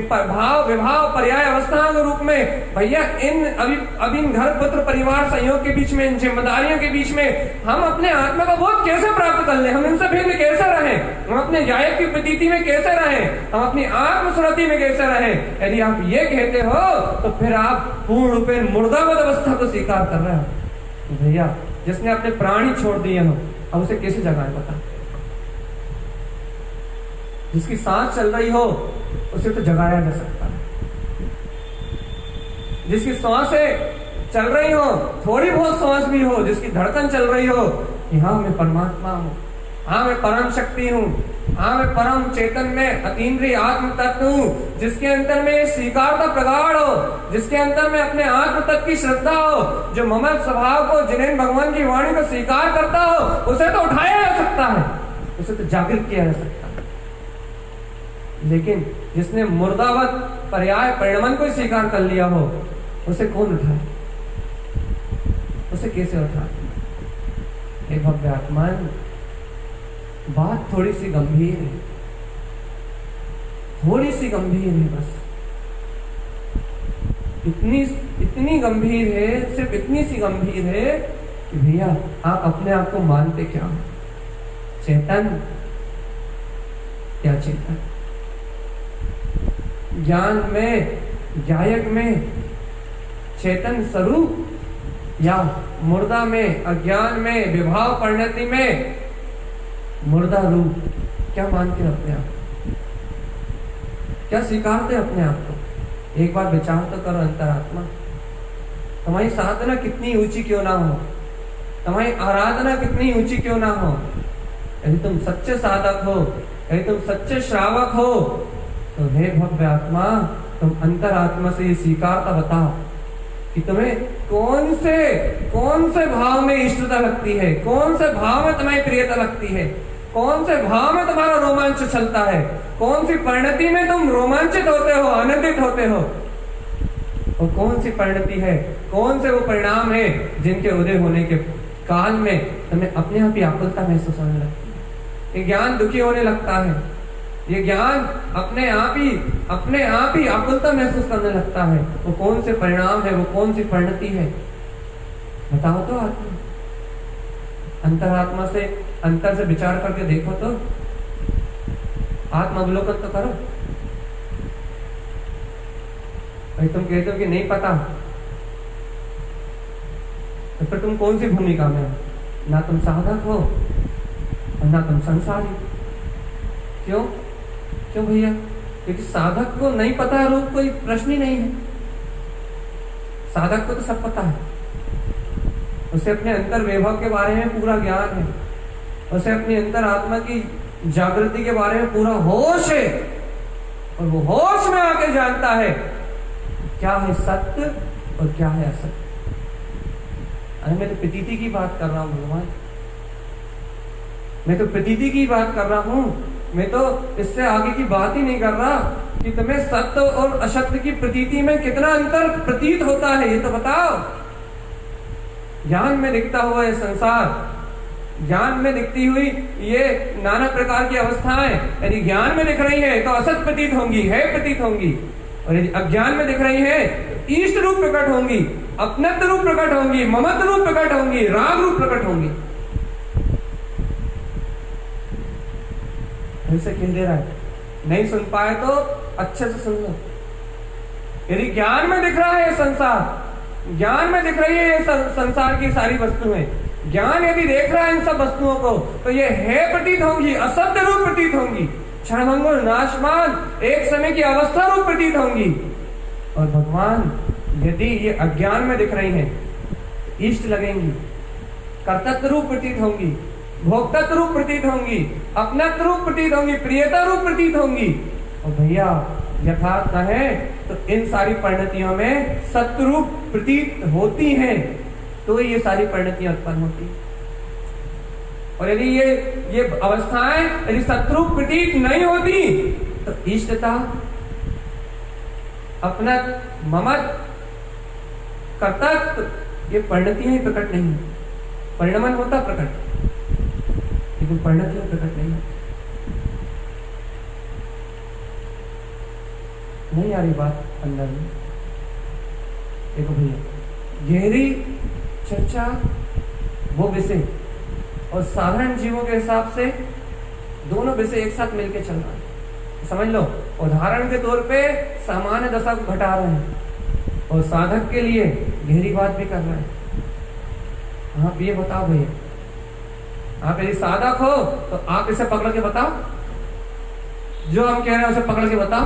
Speaker 1: भाव विभाव पर्याय अवस्थाओं के रूप में, भैया इन अभी घर पुत्र परिवार संयोग के बीच में, इन जिम्मेदारियों के बीच में हम अपने आत्मा का बोध कैसे प्राप्त कर ले? हम इनसे भिन्न कैसे रहे? हम अपने जायक की प्रतीति में कैसे रहे? हम अपनी आत्मस्मृति में कैसे रहे? यदि आप ये कहते हो तो फिर आप पूर्ण रूपेण मुर्दावत अवस्था को स्वीकार कर रहे हो। भैया जिसने अपने प्राण ही छोड़ दिए हो, अब उसे कैसे जगाए पता? जिसकी सांस चल रही हो उसे तो जगाया जा सकता है। जिसकी सांसें चल रही हो, थोड़ी बहुत सांस भी हो, जिसकी धड़कन चल रही हो कि हाँ मैं परमात्मा हूं, हाँ मैं परम शक्ति हूं, हाँ मैं परम चेतन में अतीन्द्रिय आत्म तत्व हूं, जिसके अंतर में स्वीकारता प्रगाढ़ हो, जिसके अंतर में अपने आत्म तत्व की श्रद्धा हो, जो ममत स्वभाव को, जिन्हें भगवान की वाणी को स्वीकार करता हो, उसे तो उठाया जा सकता है, उसे तो जागृत किया जा सकता है। लेकिन जिसने मुर्दावत पर्याय परिणमन को स्वीकार कर लिया हो, उसे कौन उठाए? उसे कैसे उठाए? हे भव्य आत्मान, बात थोड़ी सी गंभीर है, थोड़ी सी गंभीर है, बस इतनी गंभीर है, सिर्फ इतनी सी गंभीर है कि भैया आप अपने आप को मानते क्या हो? चेतन या चेतन? ज्ञान में, जायक में चेतन स्वरूप, या मुर्दा में, अज्ञान में, विभाव परिणति में मुर्दा रूप? क्या मानते हैं अपने आप? क्या स्वीकारते अपने आप को? एक बार विचार तो करो अंतरात्मा। तुम्हारी साधना कितनी ऊंची क्यों ना हो, तुम्हारी आराधना कितनी ऊंची क्यों ना हो, यदि तुम सच्चे साधक हो, यदि तुम सच्चे श्रावक हो, तो हे भव्य आत्मा, तुम अंतरात्मा से ये स्वीकारता बताओ कि तुम्हें कौन से भाव में इष्टता लगती है, कौन से भाव में तुम्हारी प्रियता लगती है, कौन से भाव में तुम्हारा रोमांच चलता है, कौन सी परिणति में तुम रोमांचित होते हो, आनंदित होते हो, और कौन सी परिणति है, कौन से वो परिणाम है जिनके उदय होने के काल में तुम्हें अपने आप ही आकुलता महसूस होने लगती है। ये ज्ञान दुखी होने लगता है, ये ज्ञान अपने आप ही आकुलता महसूस करने लगता है। वो कौन से परिणाम है, वो कौन सी परिणति है, बताओ तो आत्मा। अंतरात्मा से, अंतर से विचार करके देखो तो, आत्म अवलोकन तो करो। भाई तुम कहते हो कि नहीं पता, तो फिर तुम कौन सी भूमिका में हो? ना तुम साधक हो और ना तुम संसारी। क्यों भैया? क्योंकि साधक को नहीं पता है रूप, कोई प्रश्न ही नहीं है। साधक को तो सब पता है, उसे अपने अंतर वैभव के बारे में पूरा ज्ञान है, उसे अपनी अंतर आत्मा की जागृति के बारे में पूरा होश है, और वो होश में आके जानता है क्या है सत्य और क्या है असत्य। अरे मैं तो प्रतीति की बात कर रहा हूं भगवान, मैं तो प्रतीति की बात कर रहा हूं, मैं तो इससे आगे की बात ही नहीं कर रहा कि तुम्हें सत्य और असत्य की प्रतीति में कितना अंतर प्रतीत होता है, ये तो बताओ। ज्ञान में दिखता हुआ ये संसार, ज्ञान में दिखती हुई ये नाना प्रकार की अवस्थाएं, यदि ज्ञान में दिख रही है तो असत प्रतीत होंगी, है प्रतीत होंगी, और यदि अज्ञान में दिख रही है तो इष्ट रूप प्रकट होंगी, अपनत्व रूप प्रकट होंगी, ममत्व रूप प्रकट होंगी, राग रूप प्रकट होंगी। ऐसे क्यों दे रहा है? नहीं सुन पाए तो अच्छे से सुन लो। यदि ज्ञान में दिख रहा है संसार, ज्ञान में दिख रही है ये संसार की सारी वस्तुएं, ज्ञान यदि देख रहा है इन सब वस्तुओं को, तो ये है प्रतीत होंगी, असत्य रूप प्रतीत होंगी, क्षणभंगुर नाशमान एक समय की अवस्था रूप प्रतीत होंगी। और भगवान यदि ये अज्ञान में दिख रही हैं, इष्ट लगेंगी, कर्तव्य रूप प्रतीत होंगी, भोक्तत्व रूप प्रतीत होंगी, अपनत्व रूप प्रतीत होंगी, प्रियता रूप प्रतीत होंगी। और भैया यथार्थ है तो इन सारी परिणतियों में सत्य रूप प्रतीत होती हैं, तो ये सारी परिणतियां उत्पन्न होती हैं। और यदि ये अवस्थाएं यदि सत्रूप प्रतीत नहीं होती तो इष्टता, अपना ममत, कर्तव्य, ये परिणतियां ही प्रकट नहीं, परिणमन होता प्रकट। लेकिन परिणति में प्रकट नहीं होती। नहीं आ रही बात अंदर में? देखो भैया, गहरी चर्चा वो विषय और साधारण जीवों के हिसाब से दोनों विषय एक साथ मिलके चल रहा है। समझ लो, उदाहरण के तौर पे सामान्य दशा को घटा रहे हैं और साधक के लिए गहरी बात भी कर रहे हैं। आप ये बताओ भैया, आप यदि साधक हो तो आप इसे पकड़ के बताओ, जो हम कह रहे हैं उसे पकड़ के बताओ।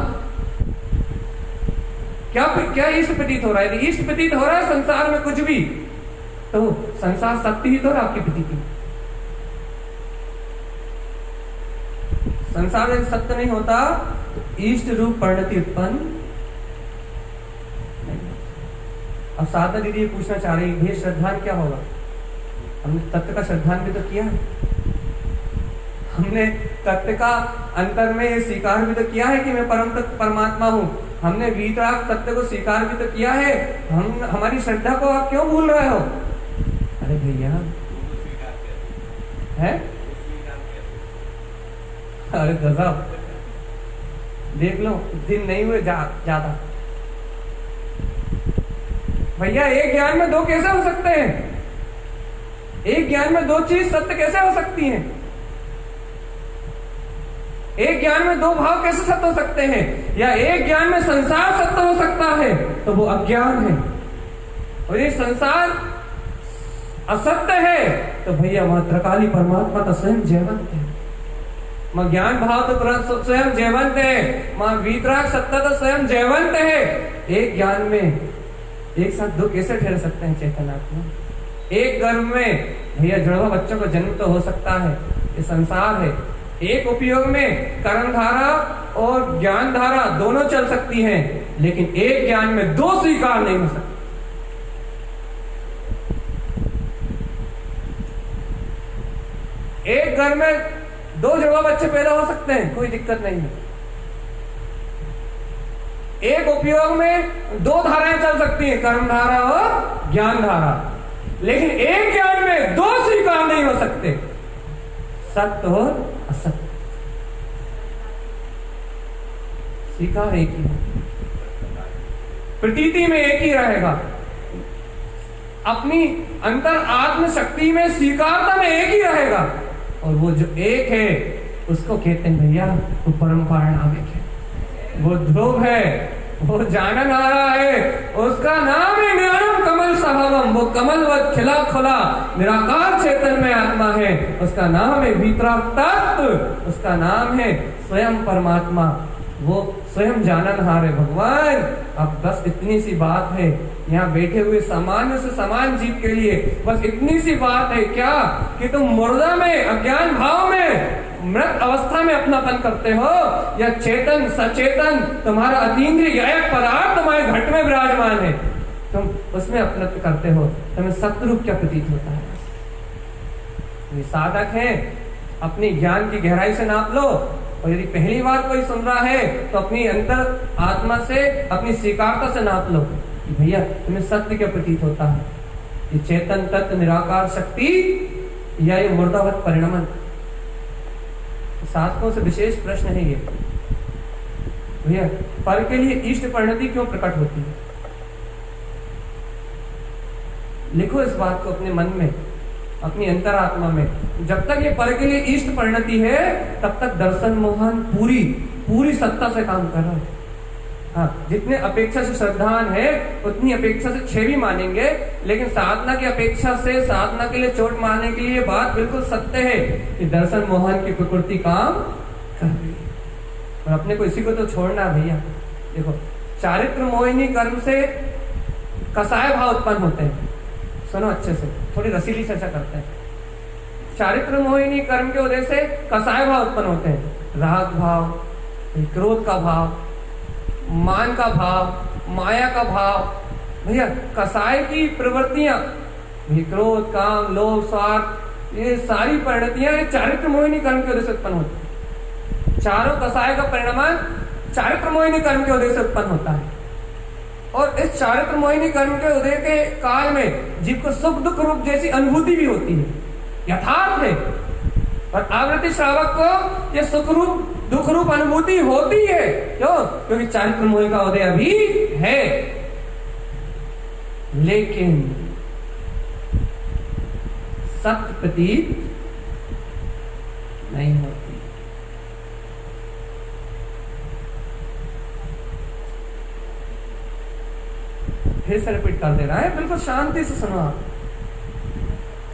Speaker 1: क्या इष्ट प्रतीत हो रहा है? यदि इष्ट प्रतीत हो रहा है संसार में कुछ भी, तो संसार सत्य ही तो है आपकी प्रतीति। संसार में सत्य नहीं होता, इष्ट रूप परिणति उत्पन्न नहीं। अब साधना दीदी ये पूछना चाह रही है, श्रद्धान क्या होगा? हमने तत्व का श्रद्धान भी तो किया है, हमने तत्व का अंतर में ये स्वीकार भी तो किया है कि मैं परम तत्व परमात्मा हूं। हमने वीतराग तत्व को स्वीकार भी तो किया है। हमारी श्रद्धा को आप क्यों भूल रहे हो? अरे भैया है, अरे गजब, देख लो दिन नहीं हुए ज्यादा। भैया एक ज्ञान में दो कैसे हो सकते हैं? एक ज्ञान में दो चीज सत्य कैसे हो सकती हैं? एक ज्ञान में दो भाव कैसे सत्य हो सकते हैं? या एक ज्ञान में संसार सत्य हो सकता है तो वो अज्ञान है, और ये संसार असत्य है तो भैया वहां त्रिकाली परमात्मा तो स्वयं जयवंत है। मां ज्ञान भाव तो स्वयं जयवंत है, मां वीतराग सत्ता तो स्वयं जयवंत है। एक ज्ञान में एक साथ दो कैसे ठहर सकते हैं चेतन आत्मा? एक गर्भ में भैया जुड़वा बच्चों को जन्म तो हो सकता है, ये संसार है। एक उपयोग में कर्म धारा और ज्ञान धारा दोनों चल सकती हैं, लेकिन एक ज्ञान में दो स्वीकार नहीं हो सकती। एक घर में दो जुड़वा बच्चे पैदा हो सकते हैं, कोई दिक्कत नहीं है। एक उपयोग में दो धाराएं चल सकती हैं, कर्म धारा और ज्ञान धारा, लेकिन एक ज्ञान में दो स्वीकार नहीं हो सकते, सत्य और असत्य। स्वीकार एक ही है, प्रतीति में एक ही रहेगा, अपनी अंतर आत्म शक्ति में स्वीकारता में एक ही रहेगा। और वो जो एक है उसको कहते हैं भैया वो परम पारणामिक है, वो ध्रुव है, वो जानन आ रहा है, उसका नाम है ज्ञानम कमल सहावम। वो कमलवत खिला खुला निराकार चेतन में आत्मा है, उसका नाम है वीतराग तत्व, उसका नाम है स्वयं परमात्मा, वो स्वयं जाननहार है भगवान। अब बस इतनी सी बात है, यहाँ बैठे हुए सामान्य से समान जीव के लिए बस इतनी सी बात है क्या कि तुम मुर्दा में अज्ञान भाव में मृत अवस्था में अपनापन करते हो, या चेतन सचेतन तुम्हारा अतीन्द्रिय गायक पदार्थ तुम्हारे घट में विराजमान है, तुम उसमें अपनत्व करते हो, तुम्हें सत्य क्या प्रतीत होता है? ये साधक है, अपनी ज्ञान की गहराई से नाप लो। और यदि पहली बार कोई सुन रहा है तो अपनी अंतर आत्मा से, अपनी स्वीकारता से नाप लो कि भैया तुम्हें सत्य क्या प्रतीत होता है? ये चेतन तत्व निराकार शक्ति या ये मुर्दावत परिणमन? साधकों से विशेष प्रश्न है ये भैया, पर के लिए इष्ट परिणति क्यों प्रकट होती है? लिखो इस बात को अपने मन में, अपनी अंतरात्मा में। जब तक ये पर के लिए इष्ट परिणति है तब तक दर्शन मोहन पूरी सत्ता से काम कर रहा है। हाँ, जितने अपेक्षा से श्रद्धान है उतनी अपेक्षा से 6 भी मानेंगे, लेकिन साधना की अपेक्षा से साधना के लिए चोट मारने के लिए बात बिल्कुल सत्य है कि दर्शन मोहन की प्रकृति काम कर रही है, और अपने को इसी को तो छोड़ना भैया। देखो, चारित्र मोहिनी कर्म से कसाय भाव उत्पन्न होते हैं। सुनो अच्छे से, थोड़ी रसीली चर्चा करते हैं। चारित्र मोहिनी कर्म के उदय से कसाय भाव उत्पन्न होते हैं, राग भाव, क्रोध का भाव, मान का भाव, माया का भाव। भैया कसाय की प्रवृत्तियां, क्रोध, काम, लोभ, स्वार्थ, ये सारी परिणतियां चारित्र मोहिनी कर्म के उदय से उत्पन्न होती है। चारों कसाय का परिणाम चारित्र मोहिनी कर्म के उदय से उत्पन्न होता है। और इस चारित्र मोहिनी कर्म के उदय के काल में जीव को सुख दुख रूप जैसी अनुभूति भी होती है, यथार्थ है। और आवृत्ति श्रावक को ये सुख रूप दुख रूप अनुभूति होती है। क्यों? क्योंकि चारित्र मोह का उदय अभी है, लेकिन सत्य प्रतीत नहीं होती। फिर से रिपीट कर दे रहा है, बिल्कुल शांति से सुनो आप।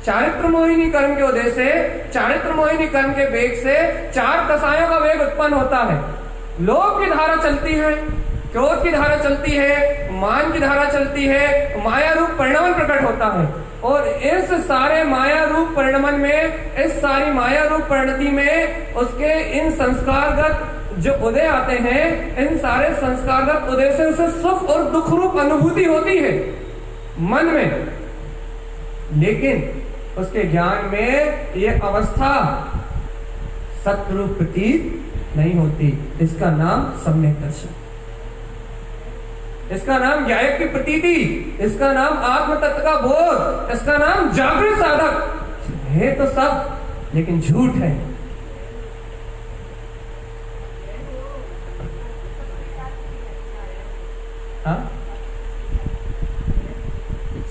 Speaker 1: चारित्र मोहिनी कर्म के उदय से, चारित्र मोहिनी कर्म के वेग से चार दशाओं का वेग उत्पन्न होता है। लोभ की धारा चलती है, क्रोध की धारा चलती है, मान की धारा चलती है, माया रूप परिणमन प्रकट होता है। और इस सारे माया रूप परिणमन में, इस सारी माया रूप परिणति में उसके इन संस्कारगत जो उदय आते हैं, इन सारे संस्कारगत उदय से उसे सुख और दुख रूप अनुभूति होती है मन में। लेकिन उसके ज्ञान में ये अवस्था सत्रूप प्रतीत नहीं होती। इसका नाम सम्यक दर्शन, इसका नाम ज्ञायक की प्रतीति, इसका नाम आत्म तत्व का बोध, इसका नाम जागृत साधक है। तो सब, लेकिन झूठ है।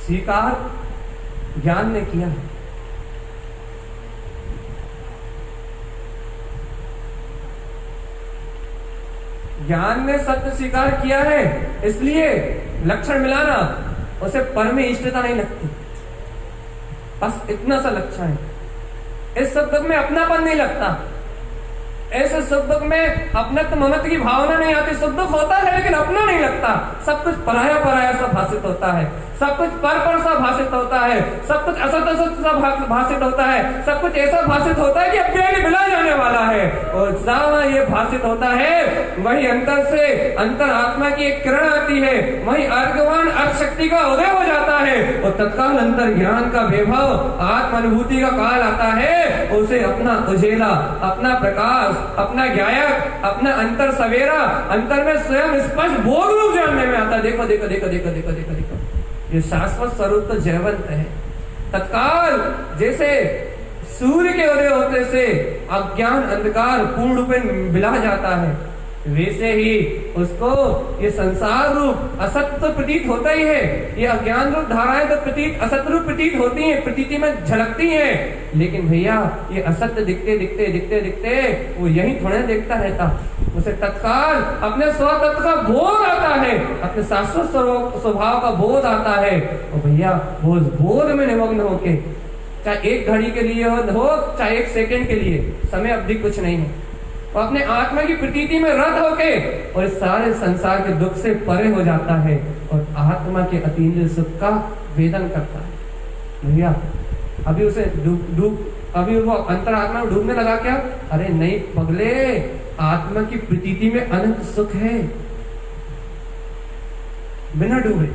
Speaker 1: स्वीकार ज्ञान ने किया है। ज्ञान ने सत्य स्वीकार किया है, इसलिए लक्षण मिलाना उसे पर में इष्टता नहीं लगती। बस इतना सा लक्षण है। इस शब्द में अपनापन नहीं लगता, ऐसे सुख में अपनत्व ममत्व की भावना नहीं आती। सुख दुख होता है लेकिन अपना नहीं लगता। सब कुछ पराया पराया सा भाषित होता है, सब कुछ पर सा भाषित होता है, सब कुछ असत असत सा भाषित होता है, सब कुछ ऐसा भाषित होता है कि अब आगे मिला जाने वाला है। और जहाँ ये भाषित होता है वही अंतर से अंतर आत्मा की एक किरण आती है, वही अर्घवान अर्थ शक्ति का उदय हो जाता है और तत्काल अंतर ज्ञान का वैभव आत्म अनुभूति का काल आता है। उसे अपना उजेला, अपना प्रकाश, अपना ज्ञायक, अपना अंतर सवेरा, अंतर में स्वयं स्पष्ट बोध रूप जानने में आता है। देखो देखो देखो देखो देखो देखो देखो, ये शाश्वत स्वरूप तो जयवंत है। तत्काल जैसे सूर्य के उदय होते से अज्ञान अंधकार पूर्ण रूप में मिला जाता है, वैसे ही उसको ये संसार रूप असत्य प्रतीत होता ही है। ये अज्ञान रूप धाराएं तो प्रतीत असत्य रूप प्रतीत होती हैं, प्रतीति में झलकती हैं। लेकिन भैया ये असत्य दिखते दिखते दिखते दिखते वो यही थोड़े देखता रहता। उसे तत्काल अपने स्वतत्व का बोध आता है, अपने शाश्वत स्वभाव का बोध आता है। और भैया बोध में निमग्न होके, चाहे एक घड़ी के लिए हो चाहे एक सेकंड के लिए, समय अवधि कुछ नहीं है, और अपने आत्मा की प्रतीति में रत होके और इस सारे संसार के दुख से परे हो जाता है और आत्मा के अतीन्द्रिय सुख का वेदन करता है। भैया अभी उसे अभी वो अंतरात्मा में डूबने लगा क्या? अरे नहीं पगले, आत्मा की प्रतीति में अनंत सुख है, बिना डूबे।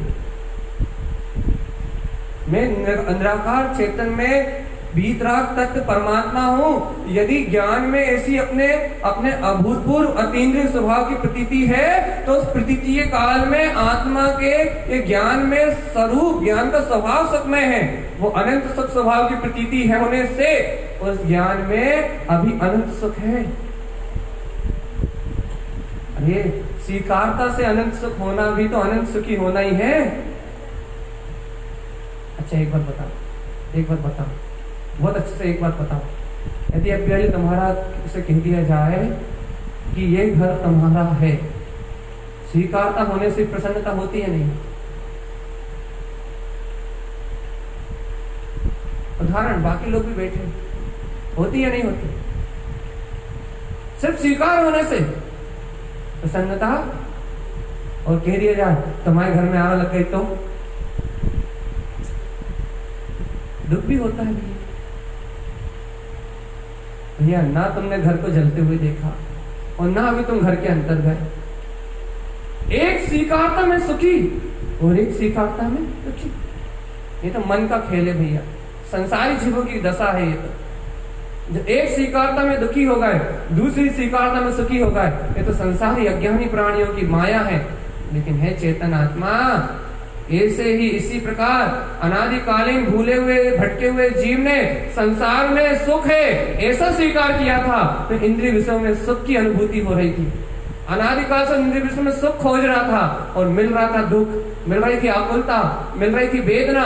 Speaker 1: मैं निराकार चेतन में भीतराग तत्व परमात्मा हूँ। यदि ज्ञान में ऐसी अपने अभूतपूर्व अतीन्द्रिय स्वभाव की प्रतीति है तो उस प्रतीति के काल में आत्मा के ये ज्ञान में स्वरूप, ज्ञान का स्वभाव सुखमय है। वो अनंत सुख स्वभाव की प्रतीति है होने से उस ज्ञान में अभी अनंत सुख है। अरे स्वीकारता से अनंत सुख होना भी तो अनंत सुखी होना ही है। अच्छा एक बात बताओ, बहुत अच्छे से एक बात बताओ। यदि अभी तुम्हारा से कह दिया जाए कि ये घर तुम्हारा है, स्वीकारता होने से प्रसन्नता होती है नहीं? उदाहरण, बाकी लोग भी बैठे, होती है नहीं होती? सिर्फ स्वीकार होने से प्रसन्नता, और कह दिया जाए तुम्हारे घर में आग लग गई तो दुख भी होता है। भैया ना तुमने घर को जलते हुए देखा और ना अभी तुम घर के अंदर गए। एक स्वीकारता में सुखी और एक स्वीकारता में दुखी। ये तो मन का खेल है भैया, संसारी जीवों की दशा है ये तो। जो एक स्वीकारता में दुखी हो गए, दूसरी स्वीकारता में सुखी हो गए, ये तो संसारी अज्ञानी प्राणियों की माया है। लेकिन है चेतन आत्मा, ऐसे ही इसी प्रकार अनादिकालीन भूले हुए भटके हुए जीव ने संसार में सुख है ऐसा स्वीकार किया था, तो इंद्रिय विषयों में सुख की अनुभूति हो रही थी। अनादिकाल से इंद्रिय विषयों में सुख खोज रहा था और मिल रहा था दुख, मिल रही थी आकुलता, मिल रही थी वेदना।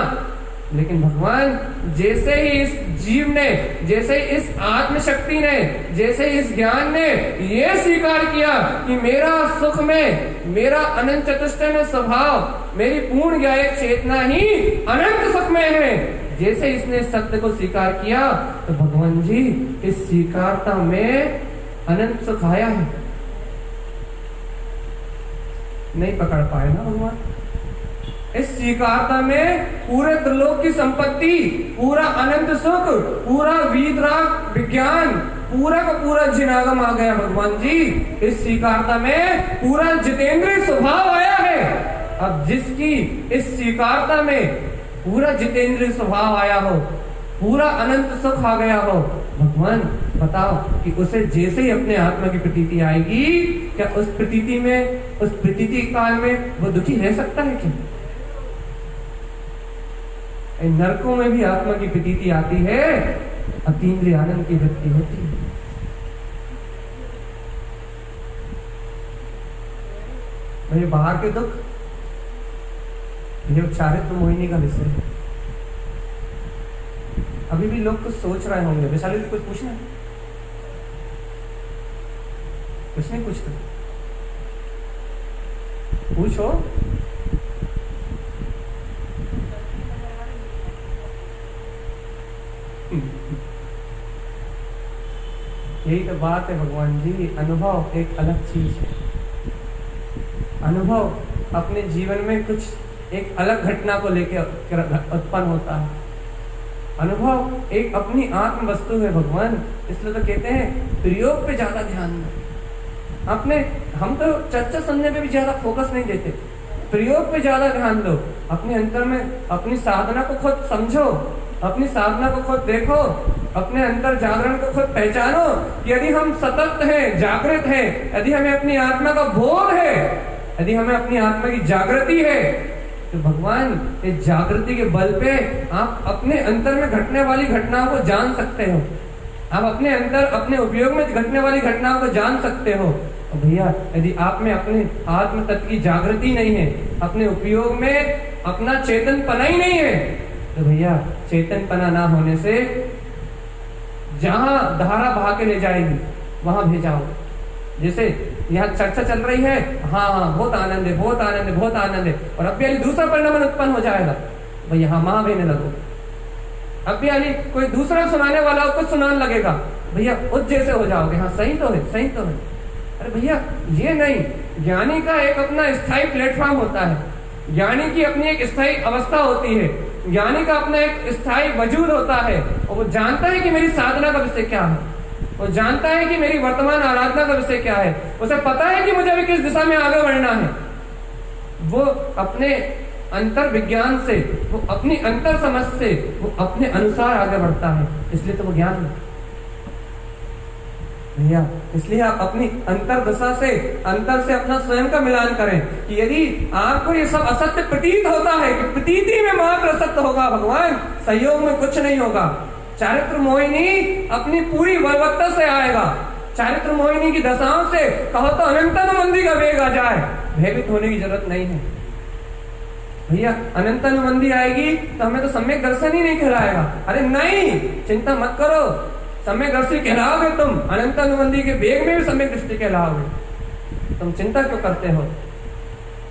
Speaker 1: लेकिन भगवान जैसे ही इस जीव ने, जैसे ही इस आत्मशक्ति ने, जैसे ही इस ज्ञान ने ये स्वीकार किया कि मेरा सुख में, मेरा अनंत चतुष्टय में स्वभाव, मेरी पूर्ण ज्ञायक चेतना ही अनंत सुख में है, जैसे इसने सत्य को स्वीकार किया, तो भगवान जी इस स्वीकारता में अनंत सुख आया है। नहीं पकड़ पाए ना भगवान। इस स्वीकारता में पूरे त्रिलोक की संपत्ति, पूरा अनंत सुख, पूरा वीतराग विज्ञान, पूरा का पूरा जिनागम आ गया भगवान जी। इस स्वीकारता में पूरा जितेंद्रिय स्वभाव आया है। अब जिसकी इस स्वीकारता में पूरा जितेंद्रिय स्वभाव आया हो, पूरा अनंत सुख आ गया हो, भगवान बताओ कि उसे जैसे ही अपने आत्मा की प्रतीति आएगी, क्या उस प्रतीति में, उस प्रतीति काल में वो दुखी रह सकता है क्या? नरकों में भी आत्मा की प्रतीति आती है, अतीन्द्रिय आनंद की वृत्ति होती है। भाई बाहर के दुख ये चारित्र मोहिनी का विषय है। अभी भी लोग कुछ सोच रहे होंगे। वैशाली कुछ पूछना है? कुछ नहीं पूछते? पूछो। यही तो बात है भगवान जी। अनुभव एक अलग चीज है। अनुभव अपने जीवन में कुछ एक अलग घटना को लेकर उत्पन्न होता है। अनुभव एक अपनी आत्म वस्तु है भगवान। इसलिए तो कहते हैं प्रयोग पे ज्यादा ध्यान दो। अपने हम तो चर्चा सुनने पे भी ज्यादा फोकस नहीं देते, प्रयोग पे ज्यादा ध्यान दो। अपने अंतर में अपनी साधना को खुद समझो, अपनी साधना को खुद देखो, अपने अंतर जागरण को खुद पहचानो कि यदि हम सतत हैं, जागृत हैं, यदि हमें अपनी आत्मा का बोध है, यदि हमें अपनी आत्मा की जागृति है, तो भगवान इस जागृति के बल पे आप अपने अंतर में घटने वाली घटनाओं को जान सकते हो। आप अपने अंतर, अपने उपयोग में घटने वाली घटनाओं को जान सकते हो। तो भैया यदि आप में अपने आत्म तत्व की जागृति नहीं है, अपने उपयोग में अपना चेतनपना ही नहीं है, तो भैया चेतनपना ना होने से जहां धारा बहा के ले जाएगी वहां भेजाओ। जैसे यहाँ चर्चा चल रही है, हाँ बहुत आनंद है, बहुत आनंद है, बहुत आनंद है, और अब भी दूसरा परिणाम उत्पन्न हो जाएगा, भैया हाँ वहां बहने लगो। अब भी कोई दूसरा सुनाने वाला कुछ सुनाने लगेगा, भैया उस जैसे हो जाओगे, हाँ सही तो है, सही तो है। अरे भैया ये नहीं, ज्ञानी का एक अपना स्थायी प्लेटफॉर्म होता है, ज्ञानी की अपनी एक स्थायी अवस्था होती है, ज्ञानी का अपना एक स्थायी वजूद होता है, और वो जानता है कि मेरी साधना का विषय क्या है, वो जानता है कि मेरी वर्तमान आराधना का विषय क्या है, उसे पता है कि मुझे अभी किस दिशा में आगे बढ़ना है। वो अपने अंतर विज्ञान से, वो अपनी अंतर समझ से, वो अपने अनुसार आगे बढ़ता है, इसलिए तो वो ज्ञान है भैया। इसलिए आप अपनी अंतर दशा से, अंतर से अपना स्वयं का मिलान करें कि यदि आपको ये सब असत्य प्रतीत होता है कि प्रतीति में मात्र असत्य होगा भगवान, सहयोग में कुछ नहीं होगा। चारित्र मोहिनी अपनी पूरी बलवत्ता से आएगा। चारित्र मोहिनी की दशाओं से कहो तो अनंतानुबंधी का वेग आ जाए, भयभीत होने की जरूरत नहीं है भैया। अनंतानुबंधी आएगी तो हमें तो सम्यक दर्शन ही नहीं कहलाएगा। अरे नहीं, चिंता मत करो, सम्यक दृष्टि कहलाओगे तुम, अनंतानुबंधी के वेग में भी सम्यक दृष्टि कहलाओगे। तुम चिंता क्यों करते हो?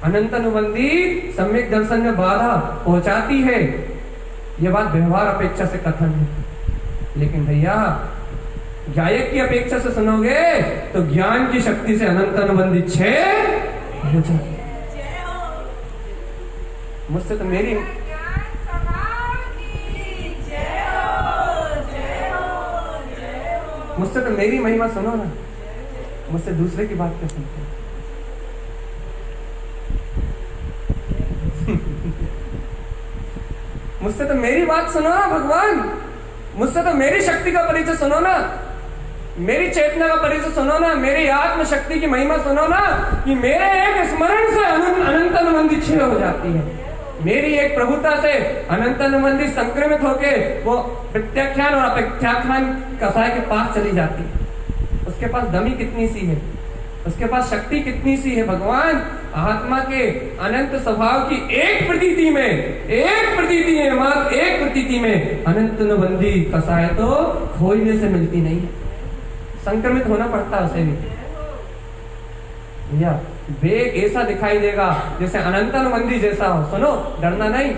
Speaker 1: अनंतानुबंधी सम्यक दर्शन में बाधा पहुंचाती है, यह बात व्यवहार अपेक्षा से कथन है, लेकिन भैया ज्ञायक की अपेक्षा से सुनोगे तो ज्ञान की शक्ति से अनंतानुबंधी छह हो जाए। मुझसे तो मेरी मुझसे तो मेरी महिमा सुनो ना, मुझसे दूसरे की बात क्यों सुनते हो? मुझसे तो मेरी बात सुनो ना भगवान, मुझसे तो मेरी शक्ति का परिचय सुनो ना, मेरी चेतना का परिचय सुनो ना, मेरी आत्म शक्ति की महिमा सुनो ना कि मेरे एक स्मरण से अनंत अनुबंधी क्षीण हो जाती है। मेरी एक प्रभुता से अनंतानुबंधी संक्रमित होके वो प्रत्याख्यान और अप्रत्याख्यान कसाय के पास चली जाती है। उसके पास दमी कितनी सी है, उसके पास शक्ति कितनी सी है। भगवान आत्मा के अनंत स्वभाव की एक प्रतीति में मात्र एक प्रतीति में अनंतानुबंधी कसाय तो खोजने से मिलती नहीं है, संक्रमित होना पड़ता है उसे भी। भैया वेग ऐसा दिखाई देगा जैसे अनंतानुबंधी जैसा हो। सुनो, डरना नहीं,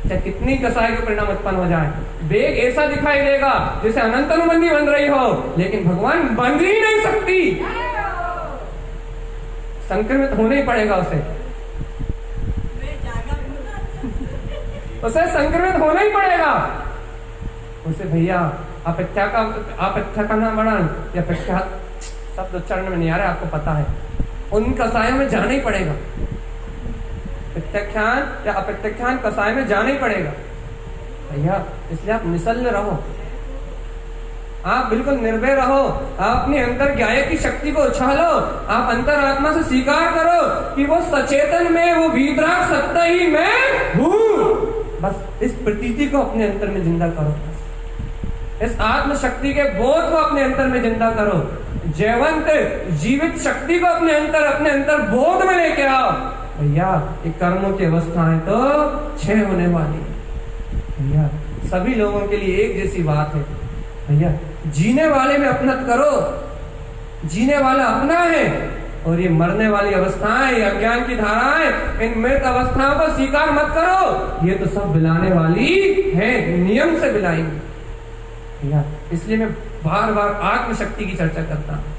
Speaker 1: चाहे कितनी कसाय के परिणाम उत्पन्न हो जाए, वेग ऐसा दिखाई देगा जैसे अनंतानुबंधी बन रही हो, लेकिन भगवान बन ही नहीं सकती, संक्रमित होना ही पड़ेगा उसे संक्रमित होना ही पड़ेगा उसे। भैया अपेक्षा का नाम बढ़ान या अपेक्षा शब्द उच्चारण में नहीं आ रहा, आपको पता है, उन कसायों में जाना ही पड़ेगा। प्रत्याख्यान या अप्रत्याख्यान कसाय में जाना ही पड़ेगा भैया। इसलिए आप निसल्ल रहो, आप बिल्कुल निर्भय रहो, आप अपनी अंतर ज्ञाय की शक्ति को उछालो, आप अंतर आत्मा से स्वीकार करो कि वो सचेतन में, वो भीतराग सत्ता ही मैं हूं। बस इस प्रतीति को अपने अंतर में जिंदा करो, इस आत्म शक्ति के बोध को अपने अंतर में जिंदा करो, जयवंत जीवित शक्ति को अपने अंतर बोध में लेके आओ भैया। ये कर्मों की अवस्थाएं तो क्षय होने वाली है भैया। सभी लोगों के लिए एक जैसी बात है भैया, जीने वाले में अपनत करो, जीने वाला अपना है, और ये मरने वाली अवस्थाएं, ये अज्ञान की धाराएं, इन मृत अवस्थाओं को स्वीकार मत करो, ये तो सब बिलाने वाली है, नियम से बिलाएंगे भैया। इसलिए मैं बार बार आत्मशक्ति की चर्चा करता हूं।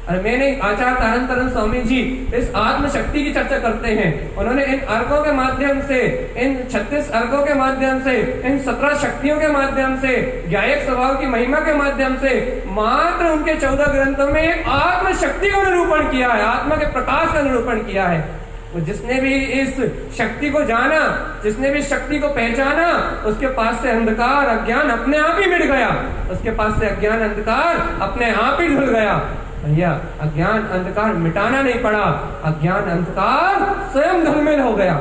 Speaker 1: और मैंने आचार्य तारन स्वामी जी इस आत्मशक्ति की चर्चा करते हैं। उन्होंने इन अर्कों के माध्यम से, इन 36 अर्कों के माध्यम से, इन 17 शक्तियों के माध्यम से, ज्ञायक स्वभाव की महिमा के माध्यम से, मात्र उनके 14 ग्रंथों में आत्मशक्ति का निरूपण किया है, आत्मा के प्रकाश का निरूपण किया है। जिसने भी इस शक्ति को जाना, जिसने भी शक्ति को पहचाना, उसके पास से अंधकार अज्ञान अपने आप ही मिट गया, उसके पास से अज्ञान अंधकार अपने आप ही धुल गया भैया। अज्ञान अंधकार मिटाना नहीं पड़ा, अज्ञान अंधकार स्वयं धूमिल हो गया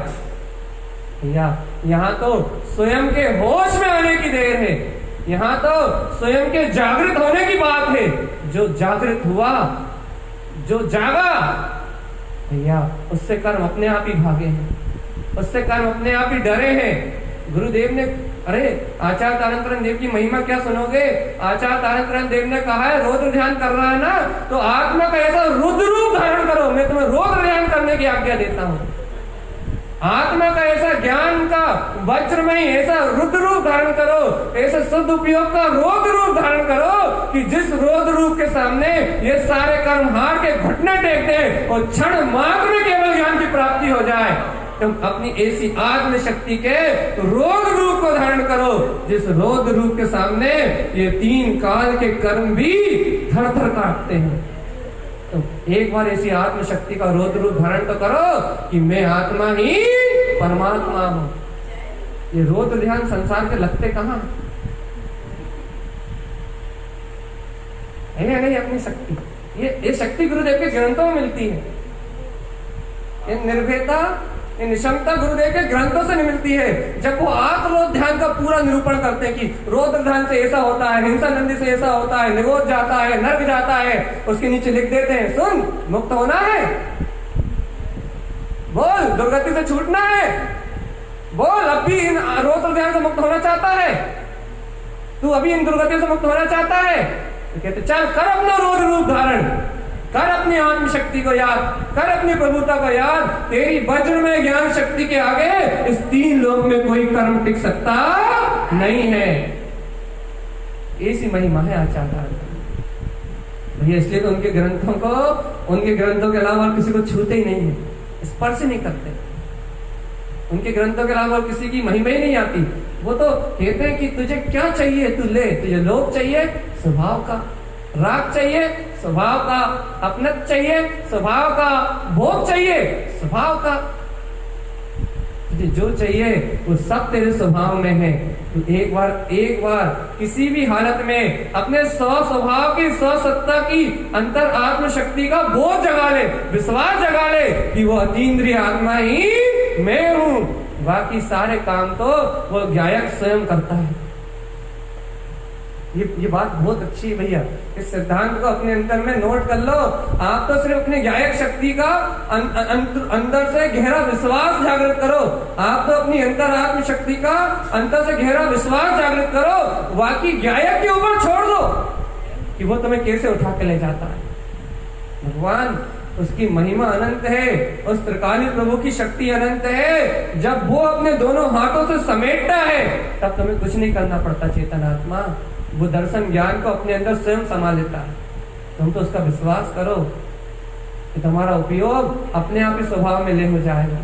Speaker 1: भैया। यहाँ तो स्वयं के होश में आने की देर है, यहाँ तो स्वयं के जागृत होने की बात है। जो जागृत हुआ, जो जागा भैया, उससे कर्म अपने आप ही भागे हैं, उससे कर्म अपने आप ही डरे हैं। गुरुदेव ने, अरे आचार्य तारन देव की महिमा क्या सुनोगे, आचार्य तारन देव ने कहा है रुद्र ध्यान कर रहा है ना, तो आत्मा का ऐसा रुद्र रूप धारण करो। मैं तुम्हें रुद्र ध्यान करने की आज्ञा देता हूँ। आत्मा का ऐसा ज्ञान का वज्रमय ऐसा रुद्र रूप धारण करो, ऐसा शुद्ध उपयोग का रौद्र रूप धारण करो कि जिस रौद्र रूप के सामने ये सारे कर्म हार के घुटने टेक दे और क्षण मात्र में केवल ज्ञान की प्राप्ति हो जाए। तुम अपनी ऐसी आत्म शक्ति के रौद्र रूप को धारण करो, जिस रौद्र रूप के सामने ये 3 काल के कर्म भी थर थर काटते हैं। तो एक बार ऐसी आत्मशक्ति का रौद्र रूप धारण तो करो कि मैं आत्मा ही परमात्मा हूं। ये रौद्र ध्यान संसार के लगते कहां है? नहीं, अपनी शक्ति, ये शक्ति गुरुदेव के ग्रंथों में मिलती है। ये निर्भयता, ये निशंकता गुरुदेव के ग्रंथों से नहीं मिलती है। जब वो आत्मरोध ध्यान का पूरा निरूपण करते हैं कि रौद्र ध्यान से ऐसा होता है, हिंसा नंदी से ऐसा होता है, निरोध जाता है, नर्क जाता है, उसके नीचे लिख देते हैं, सुन मुक्त होना है, बोल दुर्गति से छूटना है, बोल अभी इन रौद्र ध्यान से मुक्त होना चाहता है, तू अभी इन दुर्गतियों से मुक्त होना चाहता है, तो कहते चल कर अपना रौद्र रूप धारण कर, अपनी आत्म शक्ति को याद कर, अपनी प्रभुता को याद। तेरी वज्र में ज्ञान शक्ति के आगे इस 3 लोक में कोई कर्म टिक सकता नहीं है। ऐसी महिमा है आचार्य भैया। इसलिए तो उनके ग्रंथों के अलावा किसी को छूते ही नहीं है, स्पर्श नहीं करते। उनके ग्रंथों के अलावा किसी की महिमा ही नहीं आती। वो तो कहते हैं कि तुझे क्या चाहिए तू ले, तुझे लोभ चाहिए स्वभाव का, राग चाहिए स्वभाव का, अपनत चाहिए स्वभाव का, भोग चाहिए स्वभाव का, तुझे जो चाहिए वो सब तेरे स्वभाव में है। तो एक बार किसी भी हालत में अपने स्वभाव की स्वसत्ता की अंतर आत्म शक्ति का बोध जगा ले, विश्वास जगा ले कि वो अतीन्द्रिय आत्मा ही मैं हूं, बाकी सारे काम तो वो गायक स्वयं करता है। ये बात बहुत अच्छी है भैया, इस सिद्धांत को अपने अंदर में नोट कर लो। आप तो सिर्फ अपनी गायक शक्ति का अंदर से गहरा विश्वास जागृत करो। आप तो अपनी अंतरात्म शक्ति का अंदर से गहरा विश्वास जागृत करो, बाकी गायक के ऊपर छोड़ दो कि वो तुम्हें कैसे उठा के ले जाता है। भगवान उसकी महिमा अनंत है, उस त्रिकाली प्रभु की शक्ति अनंत है। जब वो अपने दोनों हाथों से समेटता है तब तुम्हें कुछ नहीं करना पड़ता। चेतन आत्मा वो दर्शन ज्ञान को अपने अंदर स्वयं समा लेता है। तुम तो उसका विश्वास करो कि तुम्हारा उपयोग अपने आप ही स्वभाव में ले हो जाएगा।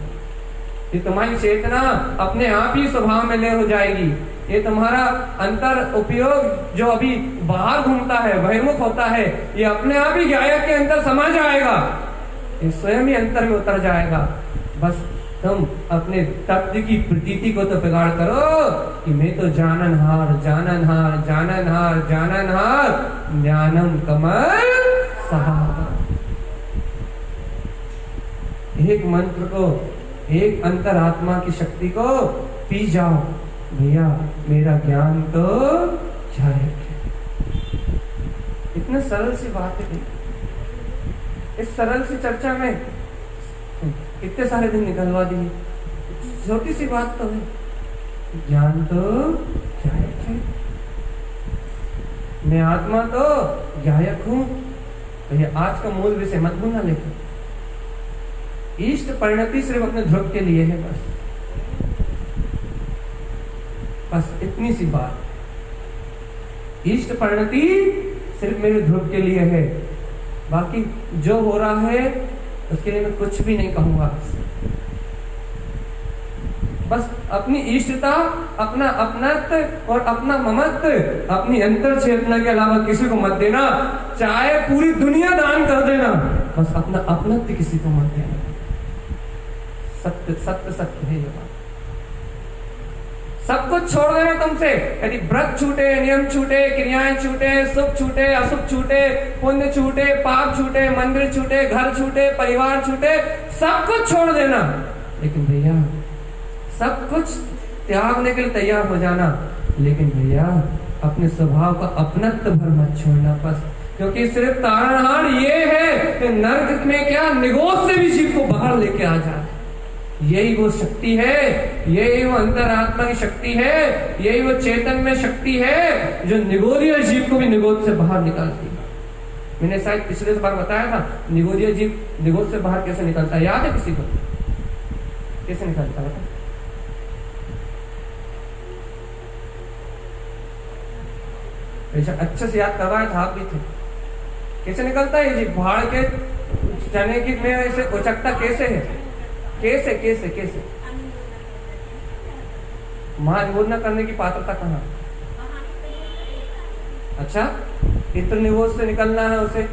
Speaker 1: ये तुम्हारी चेतना अपने आप ही स्वभाव में ले हो जाएगी। ये तुम्हारा अंतर उपयोग जो अभी बाहर घूमता है, बहिर्मुख होता है, ये अपने आप ही गायक के अंदर समा जाएगा, ये स्वयं ही अंतर में उतर जाएगा। बस तुम अपने तत्व की प्रतीति को तो बिगाड़ करो कि मैं तो जाननहार जाननहार जाननहार जाननहार ज्ञानम कमल सहारा। एक मंत्र को, एक अंतरात्मा की शक्ति को पी जाओ भैया, मेरा ज्ञान तो जायक है। इतने सरल सी बात है। इस सरल सी चर्चा में कितने सारे दिन निकलवा दिए। छोटी सी बात तो है, ज्ञान तो जायक है, मैं आत्मा तो गायक हूं। तो ये आज का मूल विषय मत भूलना। लेकिन इष्ट परिणति सिर्फ अपने ध्रुव के लिए है, बस इतनी सी बात। इष्ट परिणति सिर्फ मेरे ध्रुव के लिए है, बाकी जो हो रहा है उसके लिए मैं कुछ भी नहीं कहूंगा। बस अपनी इष्टता, अपना अपनत्व और अपना ममत्व अपनी अंतर चेतना के अलावा किसी को मत देना। चाहे पूरी दुनिया दान कर देना, बस अपना अपनत्व किसी को मत देना। सत्य सत्य सत्य है ये बात। सब कुछ छोड़ देना तुमसे। यदि व्रत छूटे, नियम छूटे, क्रियाएं छूटे, सुख छूटे, अशुभ छूटे, पुण्य छूटे, पाप छूटे, मंदिर छूटे, घर छूटे, परिवार छूटे, सब कुछ छोड़ देना। लेकिन भैया सब कुछ त्यागने के लिए तैयार हो जाना, लेकिन भैया अपने स्वभाव का अपनत्व भर मत छोड़ना बस। क्योंकि सिर्फ तारणहार ये है कि नर्क में क्या निगोद से भी जीव को बाहर लेके आ जाए। यही वो शक्ति है, यही वो अंतरात्मा की शक्ति है, यही वो चेतन में शक्ति है जो निगोदीय जीव को भी निगोद से बाहर निकालती है। मैंने शायद पिछले बार बताया था निगोदीय जीव निगोद से बाहर कैसे निकलता है, याद है किसी को? कैसे निकलता है? अच्छे से याद करवाया था, आप भी थे। कैसे निकलता है जी? भाड़ के चने की में ऐसे उचकता कैसे है? कैसे कैसे कैसे महानिबोध न करने की पात्रता कहाँ? अच्छा, इत्र निबोध से निकलना है उसे,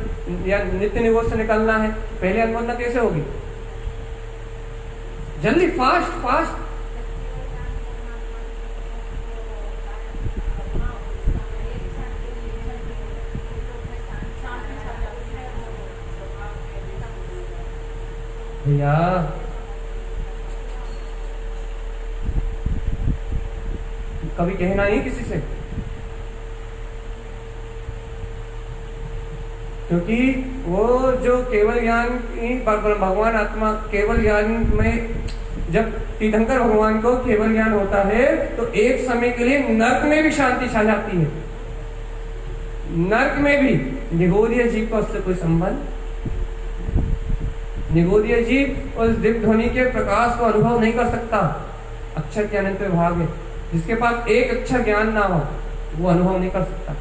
Speaker 1: या नित्य निबोध से निकलना है, पहले अनुबोधना कैसे होगी? जल्दी, फास्ट फास्ट। भैया कभी कहना नहीं किसी से, क्योंकि वो जो केवल ज्ञान भगवान आत्मा केवल ज्ञान में, जब तीर्थंकर भगवान को केवल ज्ञान होता है तो एक समय के लिए नर्क में भी शांति छा जाती है। नर्क में भी निगोदीय जीव का उससे कोई संबंध। निगोदीय जीव उस दिव्य ध्वनि के प्रकाश को अनुभव नहीं कर सकता। अक्षर के अनंत विभाग है, जिसके पास एक अक्षर ज्ञान ना हो वो अनुभव नहीं कर सकता।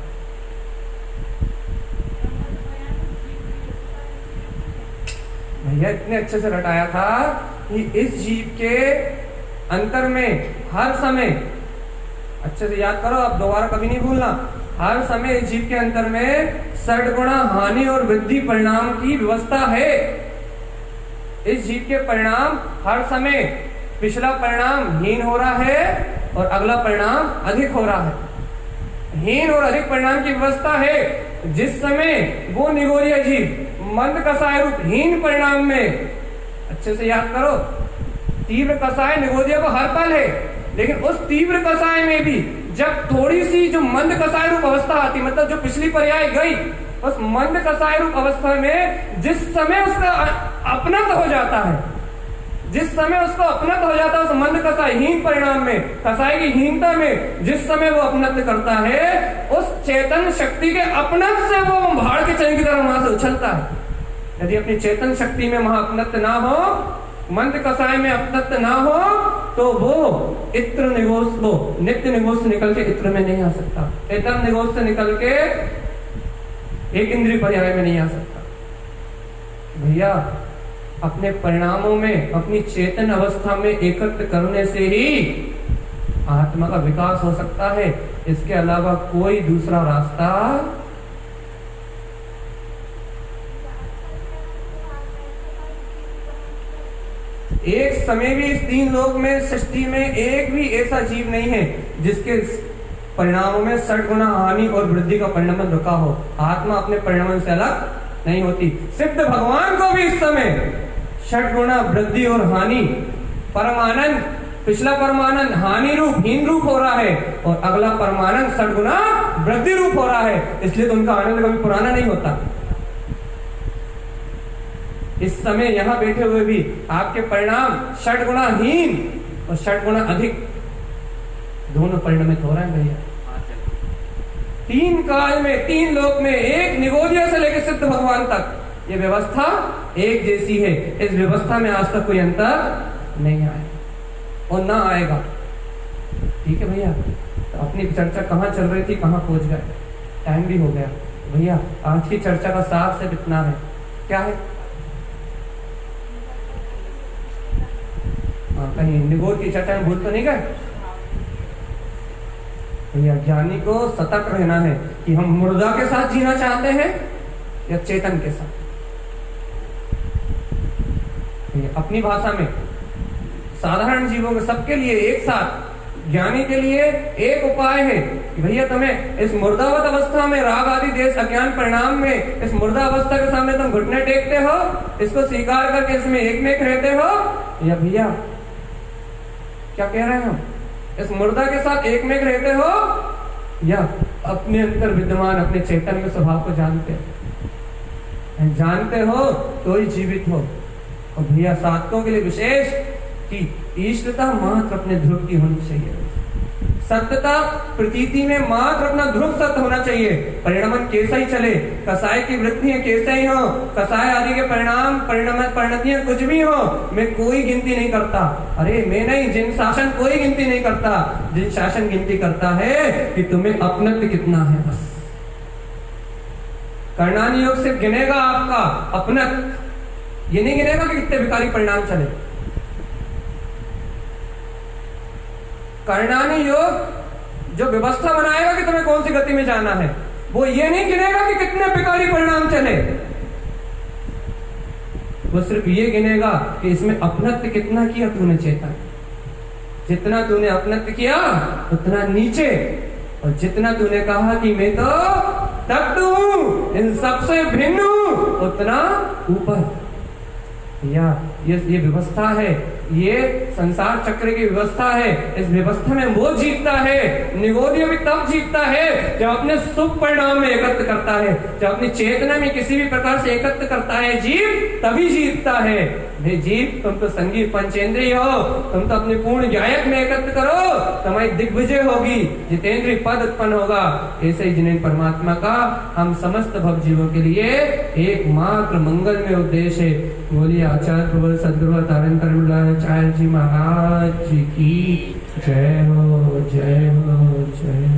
Speaker 1: भैया इतने अच्छे से रटाया था कि इस जीव के अंतर में हर समय, अच्छे से याद करो, अब दोबारा कभी नहीं भूलना, हर समय इस जीव के अंतर में षड्गुणा हानि और वृद्धि परिणाम की व्यवस्था है। इस जीव के परिणाम हर समय, पिछला परिणाम हीन हो रहा है और अगला परिणाम अधिक हो रहा है। हीन और अधिक परिणाम की व्यवस्था है। जिस समय वो निगोदीय जीव मंद कसाय रूप हीन परिणाम में, अच्छे से याद करो, तीव्र कसाय निगोदिया को हर पल है, लेकिन उस तीव्र कसाय में भी जब थोड़ी सी जो मंद कसाय रूप अवस्था आती, मतलब जो पिछली पर्याय गई, उस मंद कसाय रूप अवस्था में जिस समय उसका अपनत हो जाता है, जिस समय उसको अपनत हो जाता है, उस मंद कसाय हीन परिणाम में, कसाय की हीनता में जिस समय वो अपनत करता है, उस चेतन शक्ति के अपनत से वो भाड़ के चैन की तरह वहां से उछलता है। यदि अपनी चेतन शक्ति में वहां अपनत ना हो, मंद कसाय में अपनत ना हो, तो वो इत्र निगोष, वो नित्य निगोष से निकल के इत्र में नहीं आ सकता, इतर निगोष से निकल के एक इंद्रिय पर्याय में नहीं आ सकता। भैया अपने परिणामों में अपनी चेतन अवस्था में एकत्र करने से ही आत्मा का विकास हो सकता है, इसके अलावा कोई दूसरा रास्ता। एक समय भी इस तीन लोक में, सृष्टि में एक भी ऐसा जीव नहीं है जिसके परिणामों में 60 गुना हानि और वृद्धि का परिणाम रुका हो। आत्मा अपने परिणाम से अलग नहीं होती। सिद्ध भगवान को भी इस समय 60 गुना वृद्धि और हानि, परमानंद, पिछला परमानंद हानि रूप, हीन रूप हो रहा है, और अगला परमानंद 60 गुना वृद्धि रूप हो रहा है, इसलिए तो उनका आनंद कभी पुराना नहीं होता। इस समय यहां बैठे हुए भी आपके परिणाम 60 गुना हीन और 60 गुना अधिक दोनों परिणमित हो रहे हैं भैया। तीन काल में, तीन लोक में, एक निगोदिया से लेकर सिद्ध भगवान तक ये व्यवस्था एक जैसी है। इस व्यवस्था में आज तक कोई अंतर नहीं आया और ना आएगा। ठीक है भैया, तो अपनी चर्चा कहाँ चल रही थी, कहाँ पहुंच गए, टाइम भी हो गया भैया। आज की चर्चा का सार से इतना है, क्या है? कहीं निगोद की चर्चा में भूल तो नहीं गए भैया? ज्ञानी को सतर्क रहना है कि हम मुर्दा के साथ जीना चाहते हैं या चेतन के साथ। अपनी भाषा में साधारण जीवों के, सबके लिए एक साथ, ज्ञानी के लिए एक उपाय है कि भैया तुम्हें इस मुर्दावत अवस्था में, राग आदि देश अज्ञान परिणाम में, इस मुर्दा अवस्था के सामने तुम घुटने टेकते हो, इसको स्वीकार करके इसमें एक में एक रहते हो, या भैया क्या कह रहे हैं हम, इस मुर्दा के साथ एक में एक रहते हो, या अपने अंदर विद्यमान अपने चेतन के स्वभाव को जानते हो तो ही जीवित हो। और भैया साधकों के लिए विशेष कि ईश्वरता मात्र अपने ध्रुव की होनी चाहिए, सत्यता प्रतीति में मात्र अपना ध्रुव सत्य होना चाहिए। परिणमन कैसा ही चले, कसाय की वृत्तियां कैसे ही हो, कसाय आदि के परिणाम, परिणतियां कुछ भी हो, मैं कोई गिनती नहीं करता। अरे मैं नहीं, जिन शासन कोई गिनती नहीं करता, जिन शासन गिनती करता है कि तुम्हें अपनत्व कितना है बस। कर्णानी योग से गिनेगा आपका अपनत्व, ये नहीं गिनेगा कि कितने विकारी परिणाम चले। कर्णानी योग जो व्यवस्था बनाएगा कि तुम्हें कौन सी गति में जाना है, वो ये नहीं गिनेगा कि कितने विकारी परिणाम चले, वो सिर्फ ये गिनेगा कि इसमें अपनत्व कितना किया तूने चेतन। जितना तूने अपनत्व किया उतना नीचे, और जितना तूने कहा कि मैं तो तत्व हूं, इन सबसे भिन्न हूं, उतना ऊपर। या ये व्यवस्था है, ये संसार चक्र की व्यवस्था है। इस व्यवस्था में वो जीतता है, निगोदिया भी तब जीतता है जब अपने सुख परिणाम में एकत्र करता है, जब अपनी चेतना में किसी भी प्रकार से एकत्र करता है जीव, तभी जीतता है। हे जीव, तुम तो संगीत पंचेंद्रिय हो, तुम तो अपने पूर्ण गायक में एकत्र करो, तुम्हारी दिग्विजय होगी, जितेंद्रिय पद उत्पन्न होगा। ऐसे ही जिन्हें परमात्मा का हम समस्त भक्त जीवों के लिए एकमात्र मंगल में उद्देश्य है। बोलिए आचार्य प्रबल सदगुरु तारण जी महाराज की जय हो, जय हो, जय हो।